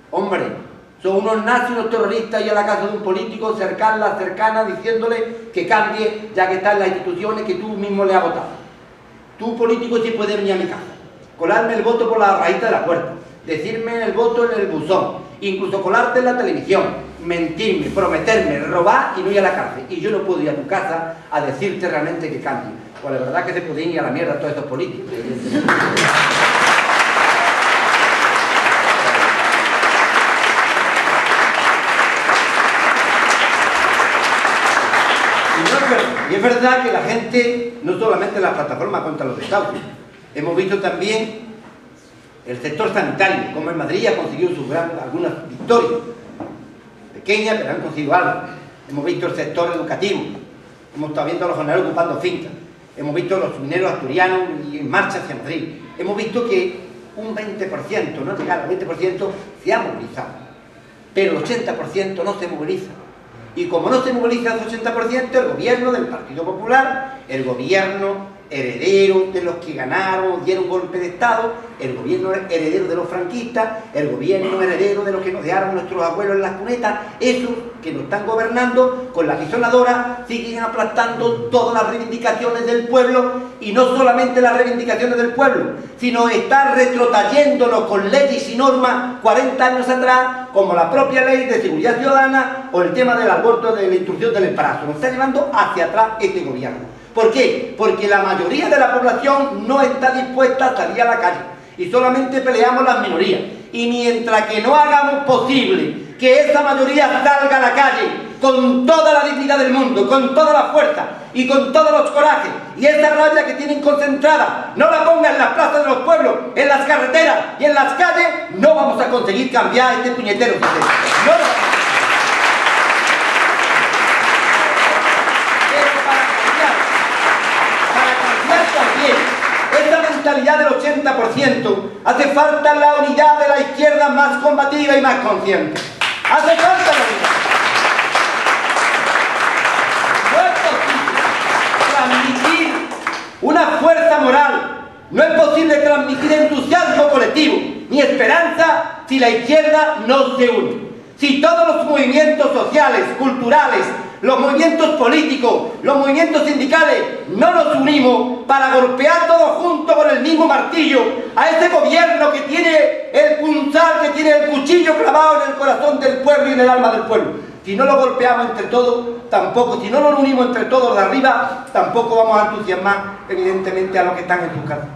Hombre, son unos nazis, unos terroristas, y a la casa de un político cercana, diciéndole que cambie, ya que está en las instituciones que tú mismo le has votado. Tú, político, sí puedes venir a mi casa, colarme el voto por la rajita de la puerta, decirme el voto en el buzón, incluso colarte en la televisión, mentirme, prometerme, robar y no ir a la cárcel. Y yo no puedo ir a tu casa a decirte realmente que cambie. Pues la verdad que se pueden ir a la mierda todos estos políticos. Y es verdad que la gente, no solamente la plataforma contra los desahucios, hemos visto también el sector sanitario, como en Madrid ha conseguido algunas victorias, pequeñas, pero han conseguido algo. Hemos visto el sector educativo, hemos estado viendo a los jornaleros ocupando fincas, hemos visto a los mineros asturianos y en marcha hacia Madrid. Hemos visto que un 20%, no llega al 20%, se ha movilizado, pero el 80% no se moviliza. Y como no se moviliza el 80%, el gobierno del Partido Popular, el gobierno heredero de los que ganaron, dieron golpe de Estado, el gobierno heredero de los franquistas, el gobierno heredero de los que nos dejaron nuestros abuelos en las cunetas, esos que nos están gobernando con la pisonadora siguen aplastando todas las reivindicaciones del pueblo, y no solamente las reivindicaciones del pueblo, sino están retrotrayéndonos con leyes y normas 40 años atrás, como la propia ley de seguridad ciudadana o el tema del aborto, de la interrupción del embarazo. Nos está llevando hacia atrás este gobierno. ¿Por qué? Porque la mayoría de la población no está dispuesta a salir a la calle y solamente peleamos las minorías. Y mientras que no hagamos posible que esa mayoría salga a la calle con toda la dignidad del mundo, con toda la fuerza y con todos los corajes, y esa rabia que tienen concentrada no la ponga en las plazas de los pueblos, en las carreteras y en las calles, no vamos a conseguir cambiar este puñetero sistema. No lo... Esta mentalidad del 80%, hace falta la unidad de la izquierda más combativa y más consciente. Hace falta la unidad. No es posible transmitir una fuerza moral, no es posible transmitir entusiasmo colectivo ni esperanza si la izquierda no se une. Si todos los movimientos sociales, culturales, los movimientos políticos, los movimientos sindicales no nos unimos para golpear todos juntos con el mismo martillo a ese gobierno que tiene el punzal, que tiene el cuchillo clavado en el corazón del pueblo y en el alma del pueblo. Si no lo golpeamos entre todos, tampoco, si no nos unimos entre todos de arriba, tampoco vamos a entusiasmar evidentemente a los que están en sus casas.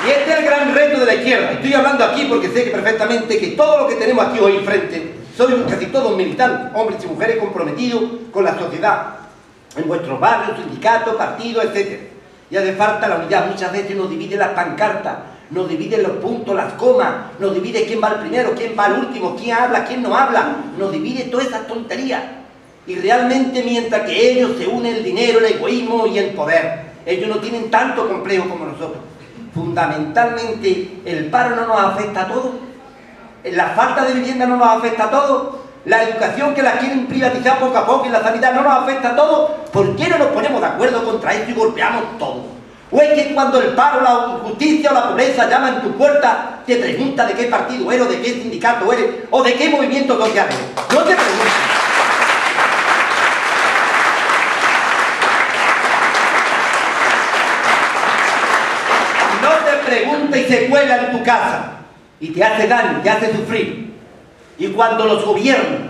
Y este es el gran reto de la izquierda. Estoy hablando aquí porque sé que perfectamente que todo lo que tenemos aquí hoy enfrente son casi todos militantes, hombres y mujeres comprometidos con la sociedad, en vuestros barrios, sindicatos, partidos, etc. Y hace falta la unidad. Muchas veces nos dividen las pancartas, nos dividen los puntos, las comas, nos divide quién va al primero, quién va al último, quién habla, quién no habla, nos divide todas esas tonterías. Y realmente mientras que ellos se unen el dinero, el egoísmo y el poder, ellos no tienen tanto complejo como nosotros. Fundamentalmente el paro no nos afecta a todos, la falta de vivienda no nos afecta a todos, la educación que la quieren privatizar poco a poco y la sanidad no nos afecta a todos. ¿Por qué no nos ponemos de acuerdo contra esto y golpeamos todo? ¿O es que cuando el paro, la injusticia o la pobreza llaman en tu puerta te pregunta de qué partido eres, o de qué sindicato eres, o de qué movimiento social eres? No te preguntes. Pregunta y se cuela en tu casa y te hace daño, te hace sufrir. Y cuando los gobiernos,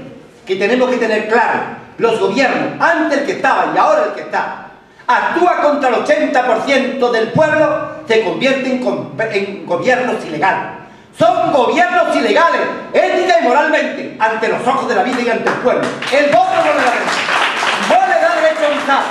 que tenemos que tener claro, los gobiernos, antes el que estaba y ahora el que está, actúa contra el 80% del pueblo, se convierten en gobiernos ilegales. Son gobiernos ilegales, ética y moralmente, ante los ojos de la vida y ante el pueblo. El voto no le da derecho. No le da derecho a votar,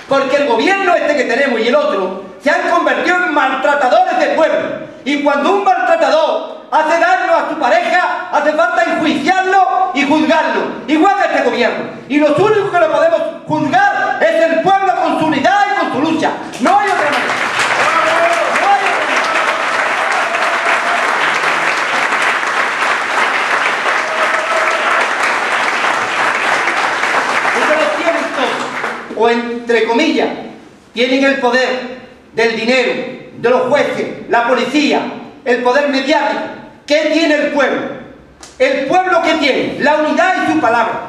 porque el gobierno este que tenemos y el otro se han convertido en maltratadores del pueblo. Y cuando un maltratador hace daño a su pareja, hace falta enjuiciarlo y juzgarlo. Igual que este gobierno. Y los únicos que lo podemos juzgar es el pueblo con su unidad y con su lucha. No hay otra manera. No hay otra manera. Ustedes tienen todo, o entre comillas, tienen el poder del dinero, de los jueces, la policía, el poder mediático. ¿Qué tiene el pueblo? ¿El pueblo qué tiene? La unidad y su palabra.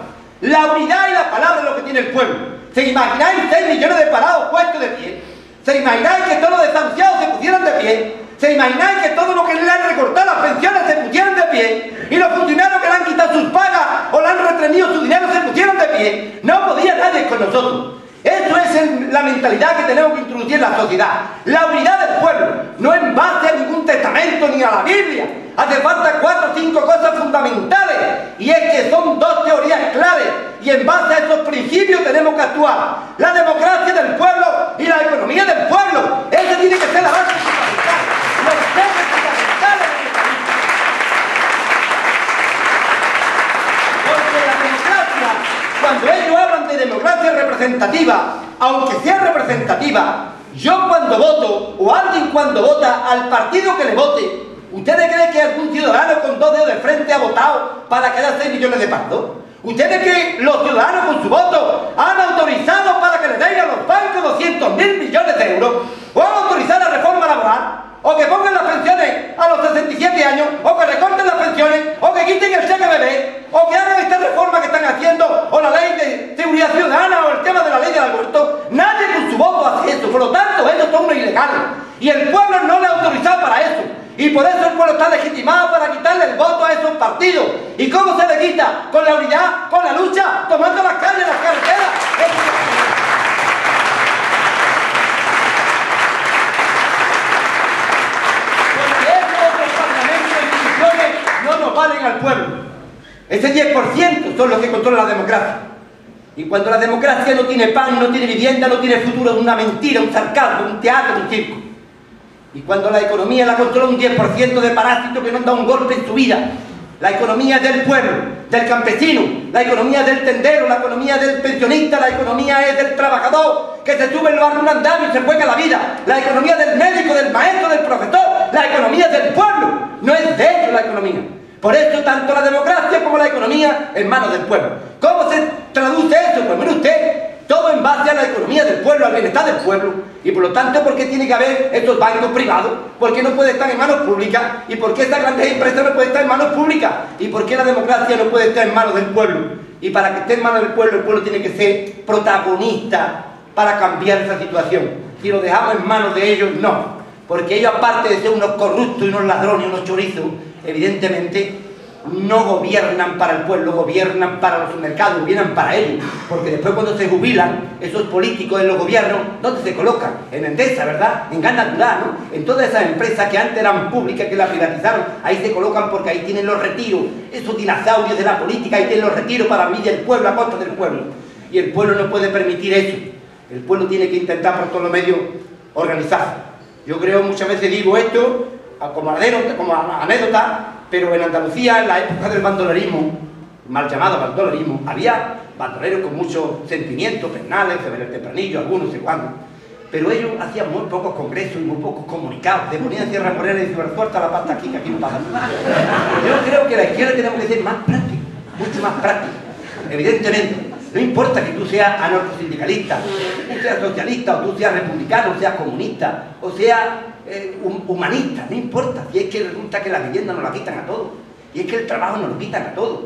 La unidad y la palabra es lo que tiene el pueblo. ¿Se imagináis 6 millones de parados puestos de pie? ¿Se imagináis que todos los desahuciados se pusieran de pie? ¿Se imagináis que todos los que le han recortado las pensiones se pusieran de pie? Y los funcionarios que le han quitado sus pagas o le han retenido su dinero se pusieran de pie. No podía nadie con nosotros. Eso es la mentalidad que tenemos que introducir en la sociedad. La unidad del pueblo, no en base a ningún testamento ni a la Biblia. Hace falta 4 o 5 cosas fundamentales, y es que son 2 teorías claves, y en base a esos principios tenemos que actuar. La democracia del pueblo y la economía del pueblo. Esa tiene que ser la base fundamental. Los temas fundamentales del mecanismo. Porque la democracia, cuando ellos hablan de democracia representativa, aunque sea representativa, yo cuando voto, o alguien cuando vota al partido que le vote, ¿ustedes creen que algún ciudadano con 2 dedos de frente ha votado para que haya 6 millones de pardos? ¿Ustedes creen que los ciudadanos con su voto han autorizado para que le den a los bancos 200.000 millones de euros? ¿O han autorizado la reforma laboral? ¿O que pongan las pensiones a los 67 años? ¿O que recorten las pensiones? ¿O que quiten el cheque bebé? ¿O que hagan esta reforma que están haciendo? ¿O la ley de seguridad ciudadana? ¿O el tema de la ley del aborto? Nadie con su voto hace eso. Por lo tanto, ellos son unos ilegales. Y el pueblo no le ha autorizado para eso. Y por eso el pueblo está legitimado para quitarle el voto a esos partidos. ¿Y cómo se le quita? Con la unidad, con la lucha, tomando las calles, las carreteras. Porque esos otros parlamentos e instituciones no nos valen al pueblo. Ese 10% son los que controlan la democracia. Y cuando la democracia no tiene pan, no tiene vivienda, no tiene futuro, es una mentira, un sarcasmo, un teatro, un circo. Y cuando la economía la controla un 10% de parásitos que no han dado un golpe en su vida. La economía es del pueblo, del campesino, la economía es del tendero, la economía es del pensionista, la economía es del trabajador que se sube en los andamios y se juega la vida. La economía del médico, del maestro, del profesor, la economía es del pueblo, no es de ellos la economía. Por eso tanto la democracia como la economía en manos del pueblo. ¿Cómo se traduce eso? Pues mire usted, todo en base a la economía del pueblo, al bienestar del pueblo. Y por lo tanto, ¿por qué tiene que haber estos bancos privados? ¿Por qué no puede estar en manos públicas? ¿Y por qué estas grandes empresas no pueden estar en manos públicas? ¿Y por qué la democracia no puede estar en manos del pueblo? Y para que esté en manos del pueblo, el pueblo tiene que ser protagonista para cambiar esa situación. Si lo dejamos en manos de ellos, no. Porque ellos, aparte de ser unos corruptos y unos ladrones y unos chorizos, evidentemente no gobiernan para el pueblo, gobiernan para los mercados, gobiernan para ellos. Porque después, cuando se jubilan, esos políticos en los gobiernos, ¿dónde se colocan? En Endesa, ¿verdad? En Gas Natural, ¿no? En todas esas empresas que antes eran públicas, que las privatizaron, ahí se colocan porque ahí tienen los retiros. Esos dinosaurios de la política, ahí tienen los retiros para mí del pueblo, a costa del pueblo. Y el pueblo no puede permitir eso. El pueblo tiene que intentar por todos los medios organizarse. Yo creo, muchas veces digo esto como anécdota, pero en Andalucía, en la época del bandolerismo, mal llamado bandolerismo, había bandoleros con mucho sentimiento, Pernales, Febrero Tempranillo, algunos, no sé cuándo, pero ellos hacían muy pocos congresos y muy pocos comunicados. Le ponían Sierra Morena y decían, suelta la pasta aquí, que aquí no pasa nada. Yo creo que la izquierda tenemos que ser más práctica, mucho más práctica, evidentemente. No importa que tú seas anarcosindicalista, tú seas socialista, o tú seas republicano, o seas comunista, o seas humanista, no importa. Y es que resulta que la vivienda nos la quitan a todos, y es que el trabajo nos lo quitan a todos,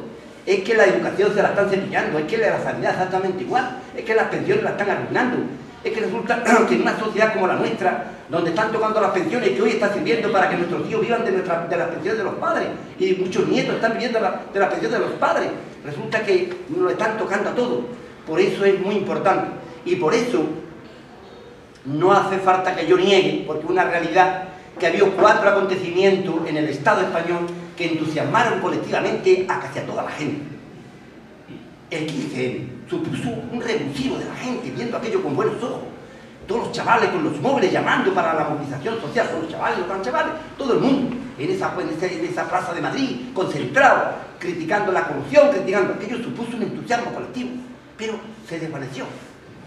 es que la educación se la están cepillando, es que la sanidad es exactamente igual, es que las pensiones la están arruinando. Es que resulta que en una sociedad como la nuestra, donde están tocando las pensiones, que hoy está sirviendo para que nuestros hijos vivan de las pensiones de los padres, y muchos nietos están viviendo de las pensiones de los padres, resulta que nos lo están tocando a todos. Por eso es muy importante. Y por eso no hace falta que yo niegue, porque es una realidad, que había 4 acontecimientos en el Estado español que entusiasmaron colectivamente a casi a toda la gente. El 15M supuso un revulsivo de la gente viendo aquello con buenos ojos. Todos los chavales con los móviles llamando para la movilización social, todos los chavales, los gran chavales, todo el mundo en esa plaza de Madrid, concentrado, criticando la corrupción, criticando aquello, supuso un entusiasmo colectivo, pero se desvaneció.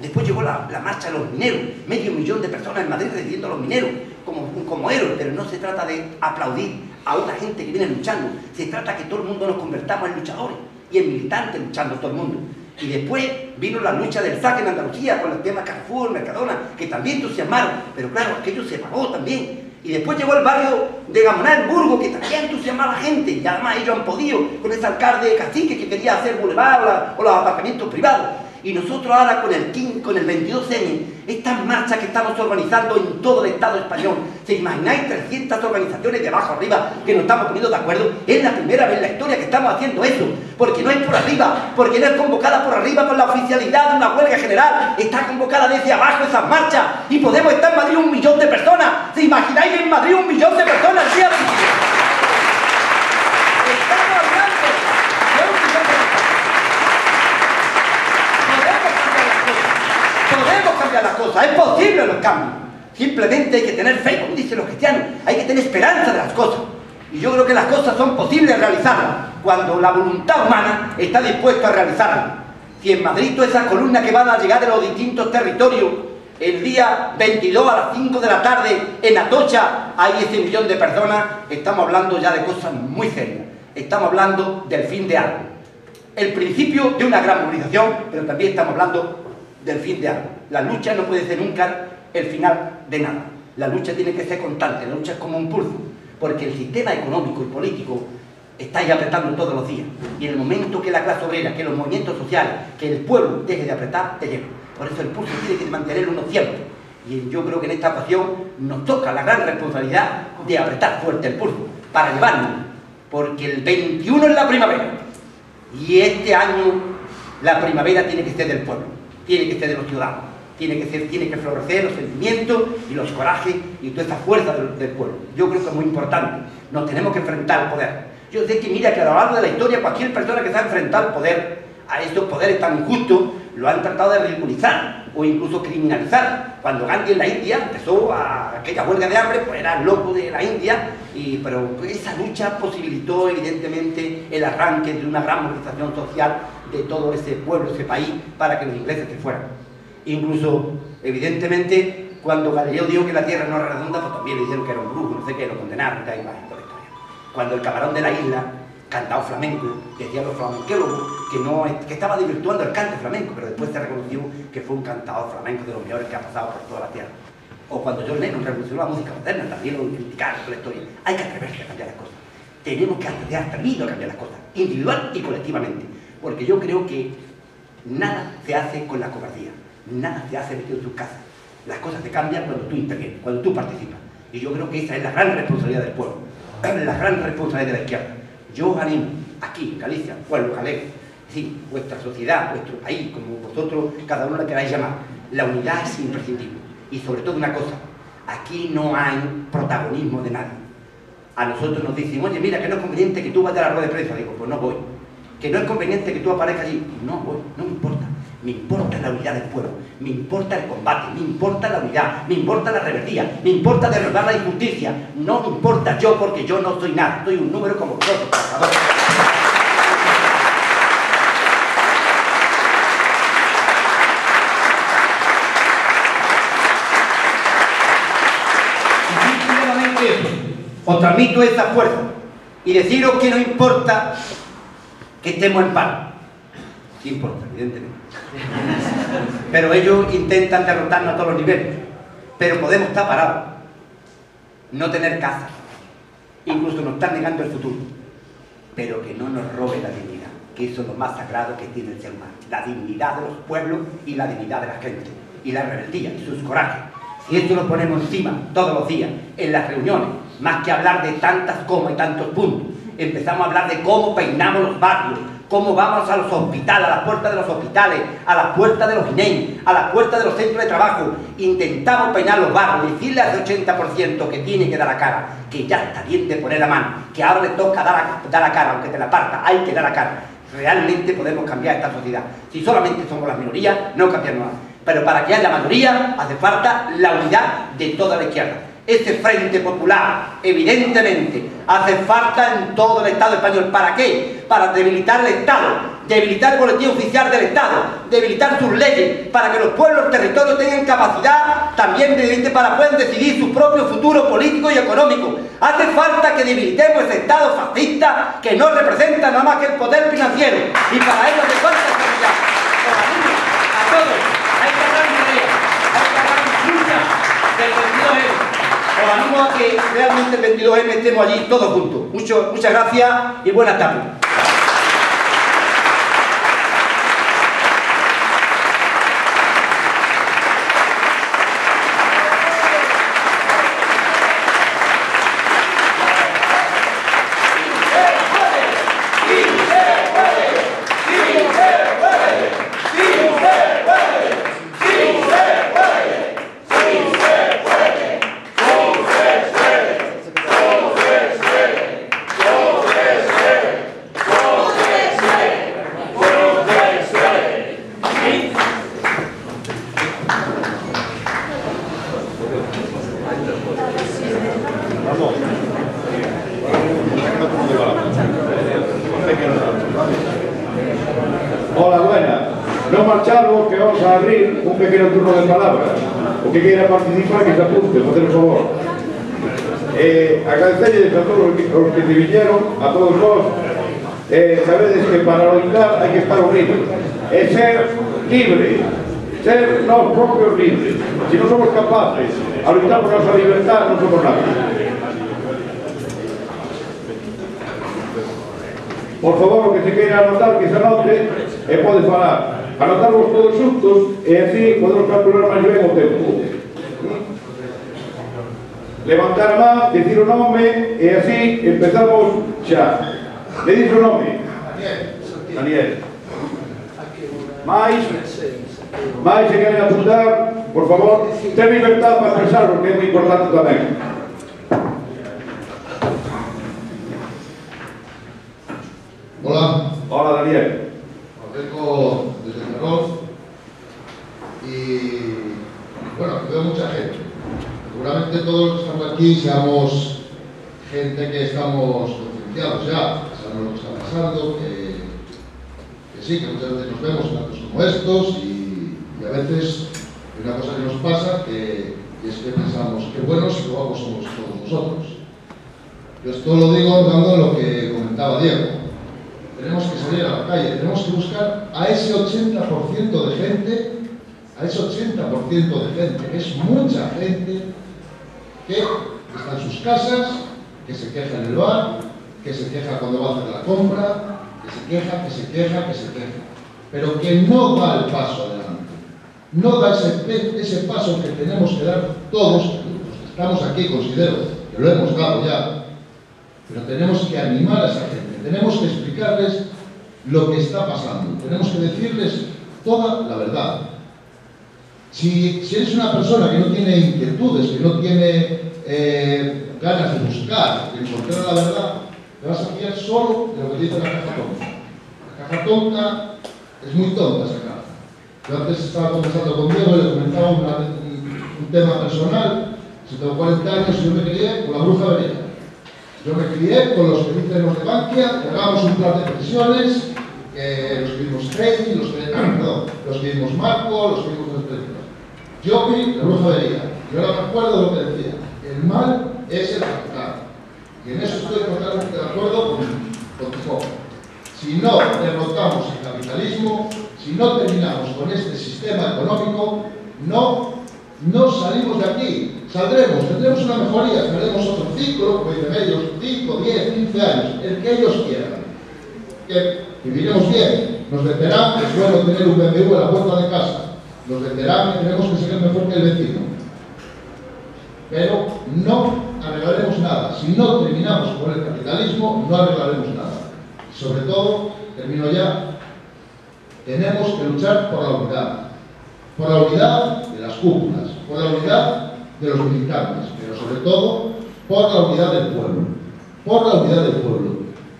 Después llegó la marcha de los mineros, 500.000 de personas en Madrid recibiendo a los mineros como héroes, pero no se trata de aplaudir a una gente que viene luchando, se trata de que todo el mundo nos convertamos en luchadores y en militantes luchando todo el mundo. Y después vino la lucha del saque en Andalucía con el tema Carrefour, Mercadona, que también entusiasmaron, pero claro, aquello se pagó también. Y después llegó el barrio de Gamoná, en Burgos, que también entusiasmaba a la gente, y además ellos han podido, con ese alcalde de Cacique que quería hacer boulevard o los aparcamientos privados. Y nosotros ahora con el 22N, estas marchas que estamos organizando en todo el Estado español, ¿se imagináis 300 organizaciones de abajo arriba que nos estamos poniendo de acuerdo? Es la primera vez en la historia que estamos haciendo eso, porque no es por arriba, porque no es convocada por arriba con la oficialidad de una huelga general, está convocada desde abajo esas marchas, y podemos estar en Madrid 1 millón de personas. ¿Se imagináis en Madrid 1 millón de personas el día 22? Estamos hablando de 1 millón de personas. Podemos cambiar las cosas, es posible los cambios. Simplemente hay que tener fe, como dicen los cristianos, hay que tener esperanza de las cosas. Y yo creo que las cosas son posibles de realizarlas cuando la voluntad humana está dispuesta a realizarlas. Si en Madrid todas esas columnas que van a llegar de los distintos territorios, el día 22 a las 5 de la tarde en Atocha hay ese millón de personas, estamos hablando ya de cosas muy serias. Estamos hablando del fin de algo. El principio de una gran movilización, pero también estamos hablando del fin de algo. La lucha no puede ser nunca el final de nada. La lucha tiene que ser constante, la lucha es como un pulso, porque el sistema económico y político está ahí apretando todos los días. Y en el momento que la clase obrera, que los movimientos sociales, que el pueblo deje de apretar, te lleva. Por eso el pulso tiene que mantenerlo uno siempre. Y yo creo que en esta ocasión nos toca la gran responsabilidad de apretar fuerte el pulso, para llevarnos, porque el 21 es la primavera. Y este año la primavera tiene que ser del pueblo, tiene que ser de los ciudadanos, tiene que florecer los sentimientos y los corajes y toda esa fuerza del pueblo. Yo creo que es muy importante, nos tenemos que enfrentar al poder. Yo sé que mira que a lo largo de la historia cualquier persona que se ha enfrentado al poder, a estos poderes tan injustos, lo han tratado de ridiculizar o incluso criminalizar. Cuando Gandhi en la India empezó aquella huelga de hambre, pues era el loco de la India, pero esa lucha posibilitó evidentemente el arranque de una gran movilización social de todo ese pueblo, ese país, para que los ingleses se fueran. Incluso, evidentemente, cuando Galileo dijo que la Tierra no era redonda, pues también le dijeron que era un brujo, no sé qué, lo condenaron, da igual en toda la historia. Cuando el camarón de la isla cantaba flamenco, decían los flamenquólogos que estaba desvirtuando el cante flamenco, pero después se reconoció que fue un cantador flamenco de los mejores que ha pasado por toda la tierra. O cuando John Lennon revolucionó la música moderna, también lo criticaron por la historia. Hay que atreverse a cambiar las cosas. Tenemos que atreverse a cambiar las cosas, individual y colectivamente, porque yo creo que nada se hace con la cobardía, nada se hace metido en tus casas. Las cosas se cambian cuando tú intervienes, cuando tú participas. Y yo creo que esa es la gran responsabilidad del pueblo, la gran responsabilidad de la izquierda. Yo os animo, aquí en Galicia, pueblo galego, sí, vuestra sociedad, vuestro país, como vosotros, cada uno la queráis llamar, la unidad es imprescindible. Y sobre todo una cosa, aquí no hay protagonismo de nadie. A nosotros nos dicen, oye, mira, que no es conveniente que tú vayas a la rueda de prensa. Digo, pues no voy. Que no es conveniente que tú aparezcas allí. No voy, no me importa. Me importa la unidad del pueblo, me importa el combate, me importa la unidad, me importa la rebeldía, me importa derrotar la injusticia. No me importa yo, porque yo no soy nada, soy un número como vosotros, por favor. Os transmito esta fuerza y deciros que no importa que estemos en paro. Sí importa, evidentemente. Pero ellos intentan derrotarnos a todos los niveles. Pero podemos estar parados, no tener casa, incluso nos están negando el futuro. Pero que no nos robe la dignidad, que eso es lo más sagrado que tiene el ser humano. La dignidad de los pueblos y la dignidad de la gente. Y la rebeldía y sus corajes. Si esto lo ponemos encima todos los días, en las reuniones, más que hablar de tantas comas y tantos puntos, empezamos a hablar de cómo peinamos los barrios, cómo vamos a los hospitales, a las puertas de los hospitales, a las puertas de los INEM, a las puertas de los centros de trabajo. Intentamos peinar los barrios, decirle al 80% que tiene que dar la cara, que ya está bien de poner la mano, que ahora le toca dar la cara, aunque te la parta, hay que dar la cara. Realmente podemos cambiar esta sociedad. Si solamente somos las minorías, no cambiamos nada. Pero para que haya mayoría, hace falta la unidad de toda la izquierda. Ese frente popular, evidentemente, hace falta en todo el Estado español. ¿Para qué? Para debilitar el Estado, debilitar el boletín oficial del Estado, debilitar sus leyes, para que los pueblos, los territorios tengan capacidad también para poder decidir su propio futuro político y económico. Hace falta que debilitemos ese Estado fascista que no representa nada más que el poder financiero. Y para ello hace falta estabilidad. A todos, a esta gran idea, a esta gran lucha del 22M. Os animo a que realmente el 22M estemos allí todos juntos. Muchas gracias y buenas tardes. non marcharvos, que vamos a abrir un pequeno turno de palabras. O que queira participar, que se apunte, por ter favor. Agradecerles a todos os que se viñeron, a todos vos. Sabedes que para loitar hai que estar unidos. E ser libre, ser nós propios libres. Se non somos capaces a loitar por nosa libertad, non somos nada. Por favor, o que se queira anotar, que se anote e pode falar. Anotarvos todos xuntos e así podemos calcular máis ben o tempo. Levantar a man, decir o nome e así empezamos xa. Le dice o nome? Daniel. Mais se queren apuntar, por favor, ten libertad para expresar, porque é moi importante tamén. Hola. Hola, Daniel. Vengo desde Ferrol y, bueno, veo mucha gente. Seguramente todos los que estamos aquí seamos gente que estamos concienciados ya, sabemos lo que está pasando, que sí, que muchas veces nos vemos en actos como estos y a veces hay una cosa que nos pasa que es que pensamos que buenos y luego somos todos nosotros. Yo esto lo digo dando lo que comentaba Diego. Tenemos que salir a la calle, tenemos que buscar a ese 80% de gente, que es mucha gente, que está en sus casas, que se queja en el bar, que se queja cuando va a hacer la compra, que se queja, pero que no da el paso adelante, no da ese paso que tenemos que dar todos, los que estamos aquí, considero que lo hemos dado ya, pero tenemos que animar a esa gente. Tenemos que explicarles lo que está pasando. Tenemos que decirles toda la verdad. Si eres una persona que no tiene inquietudes, que no tiene ganas de buscar, de encontrar la verdad, te vas a fiar solo de lo que dice la caja tonta. La caja tonta es muy tonta, esa caja. Yo antes estaba conversando con Diego y le comentaba un tema personal. Si tengo 40 años, yo me crié con la bruja Verena. Yo me crié con los que dicen los de Bankia, que hagamos un plan de pensiones, los que vimos Credit, los que vimos Marco, los que vimos los películas. Yo vi la bruja Verena, y ahora me acuerdo de lo que decía. El mal es el capital. Y en eso estoy totalmente de acuerdo con Tijoc. Si no derrotamos el capitalismo, si no terminamos con este sistema económico, no salimos de aquí. Saldremos, tendremos una mejoría, tendremos otro ciclo, como dicen ellos, 5, 10, 15 años, el que ellos quieran. Que viviremos bien, nos venderán que es bueno tener un BMW a la puerta de casa, nos venderán que tenemos que ser mejor que el vecino. Pero no arreglaremos nada. Si no terminamos con el capitalismo, no arreglaremos nada. Sobre todo, termino ya, tenemos que luchar por la unidad de las cúpulas, por la unidad de los militantes, pero sobre todo por la unidad del pueblo,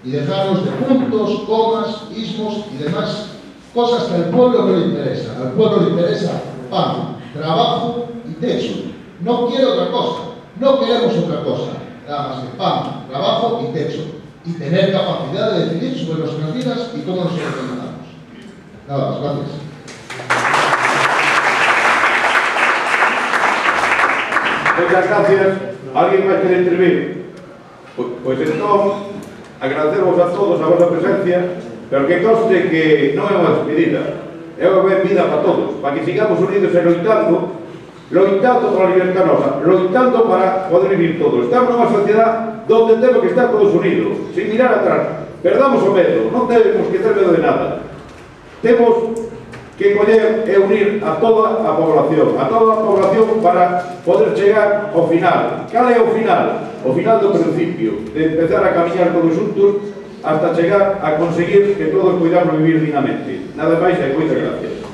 y dejarnos de puntos, comas, ismos y demás cosas que al pueblo no le interesan. Al pueblo le interesa pan, trabajo y techo. No quiere otra cosa, no queremos otra cosa, nada más que pan, trabajo y techo, y tener capacidad de decidir sobre nuestras vidas y cómo nos organizamos. Nada más, gracias. Muchas gracias. ¿Alguien máis quere intervir? Pois entón, agradecemos a todos a vosa presencia, pero que conste que non é unha despedida, é unha benvida para todos, para que sigamos unidos e loitando por a libertad nosa, loitando para poder vivir todos. Estamos nunha sociedade donde temos que estar todos unidos, sin mirar atrás. Perdamos o medo, non temos que ter medo de nada. Temos que coller e unir a toda a población para poder chegar ao final. Cal é o final? O final do principio, de empezar a camiñar todos juntos hasta chegar a conseguir que todos podamos vivir dignamente. Nada máis e moitas gracias.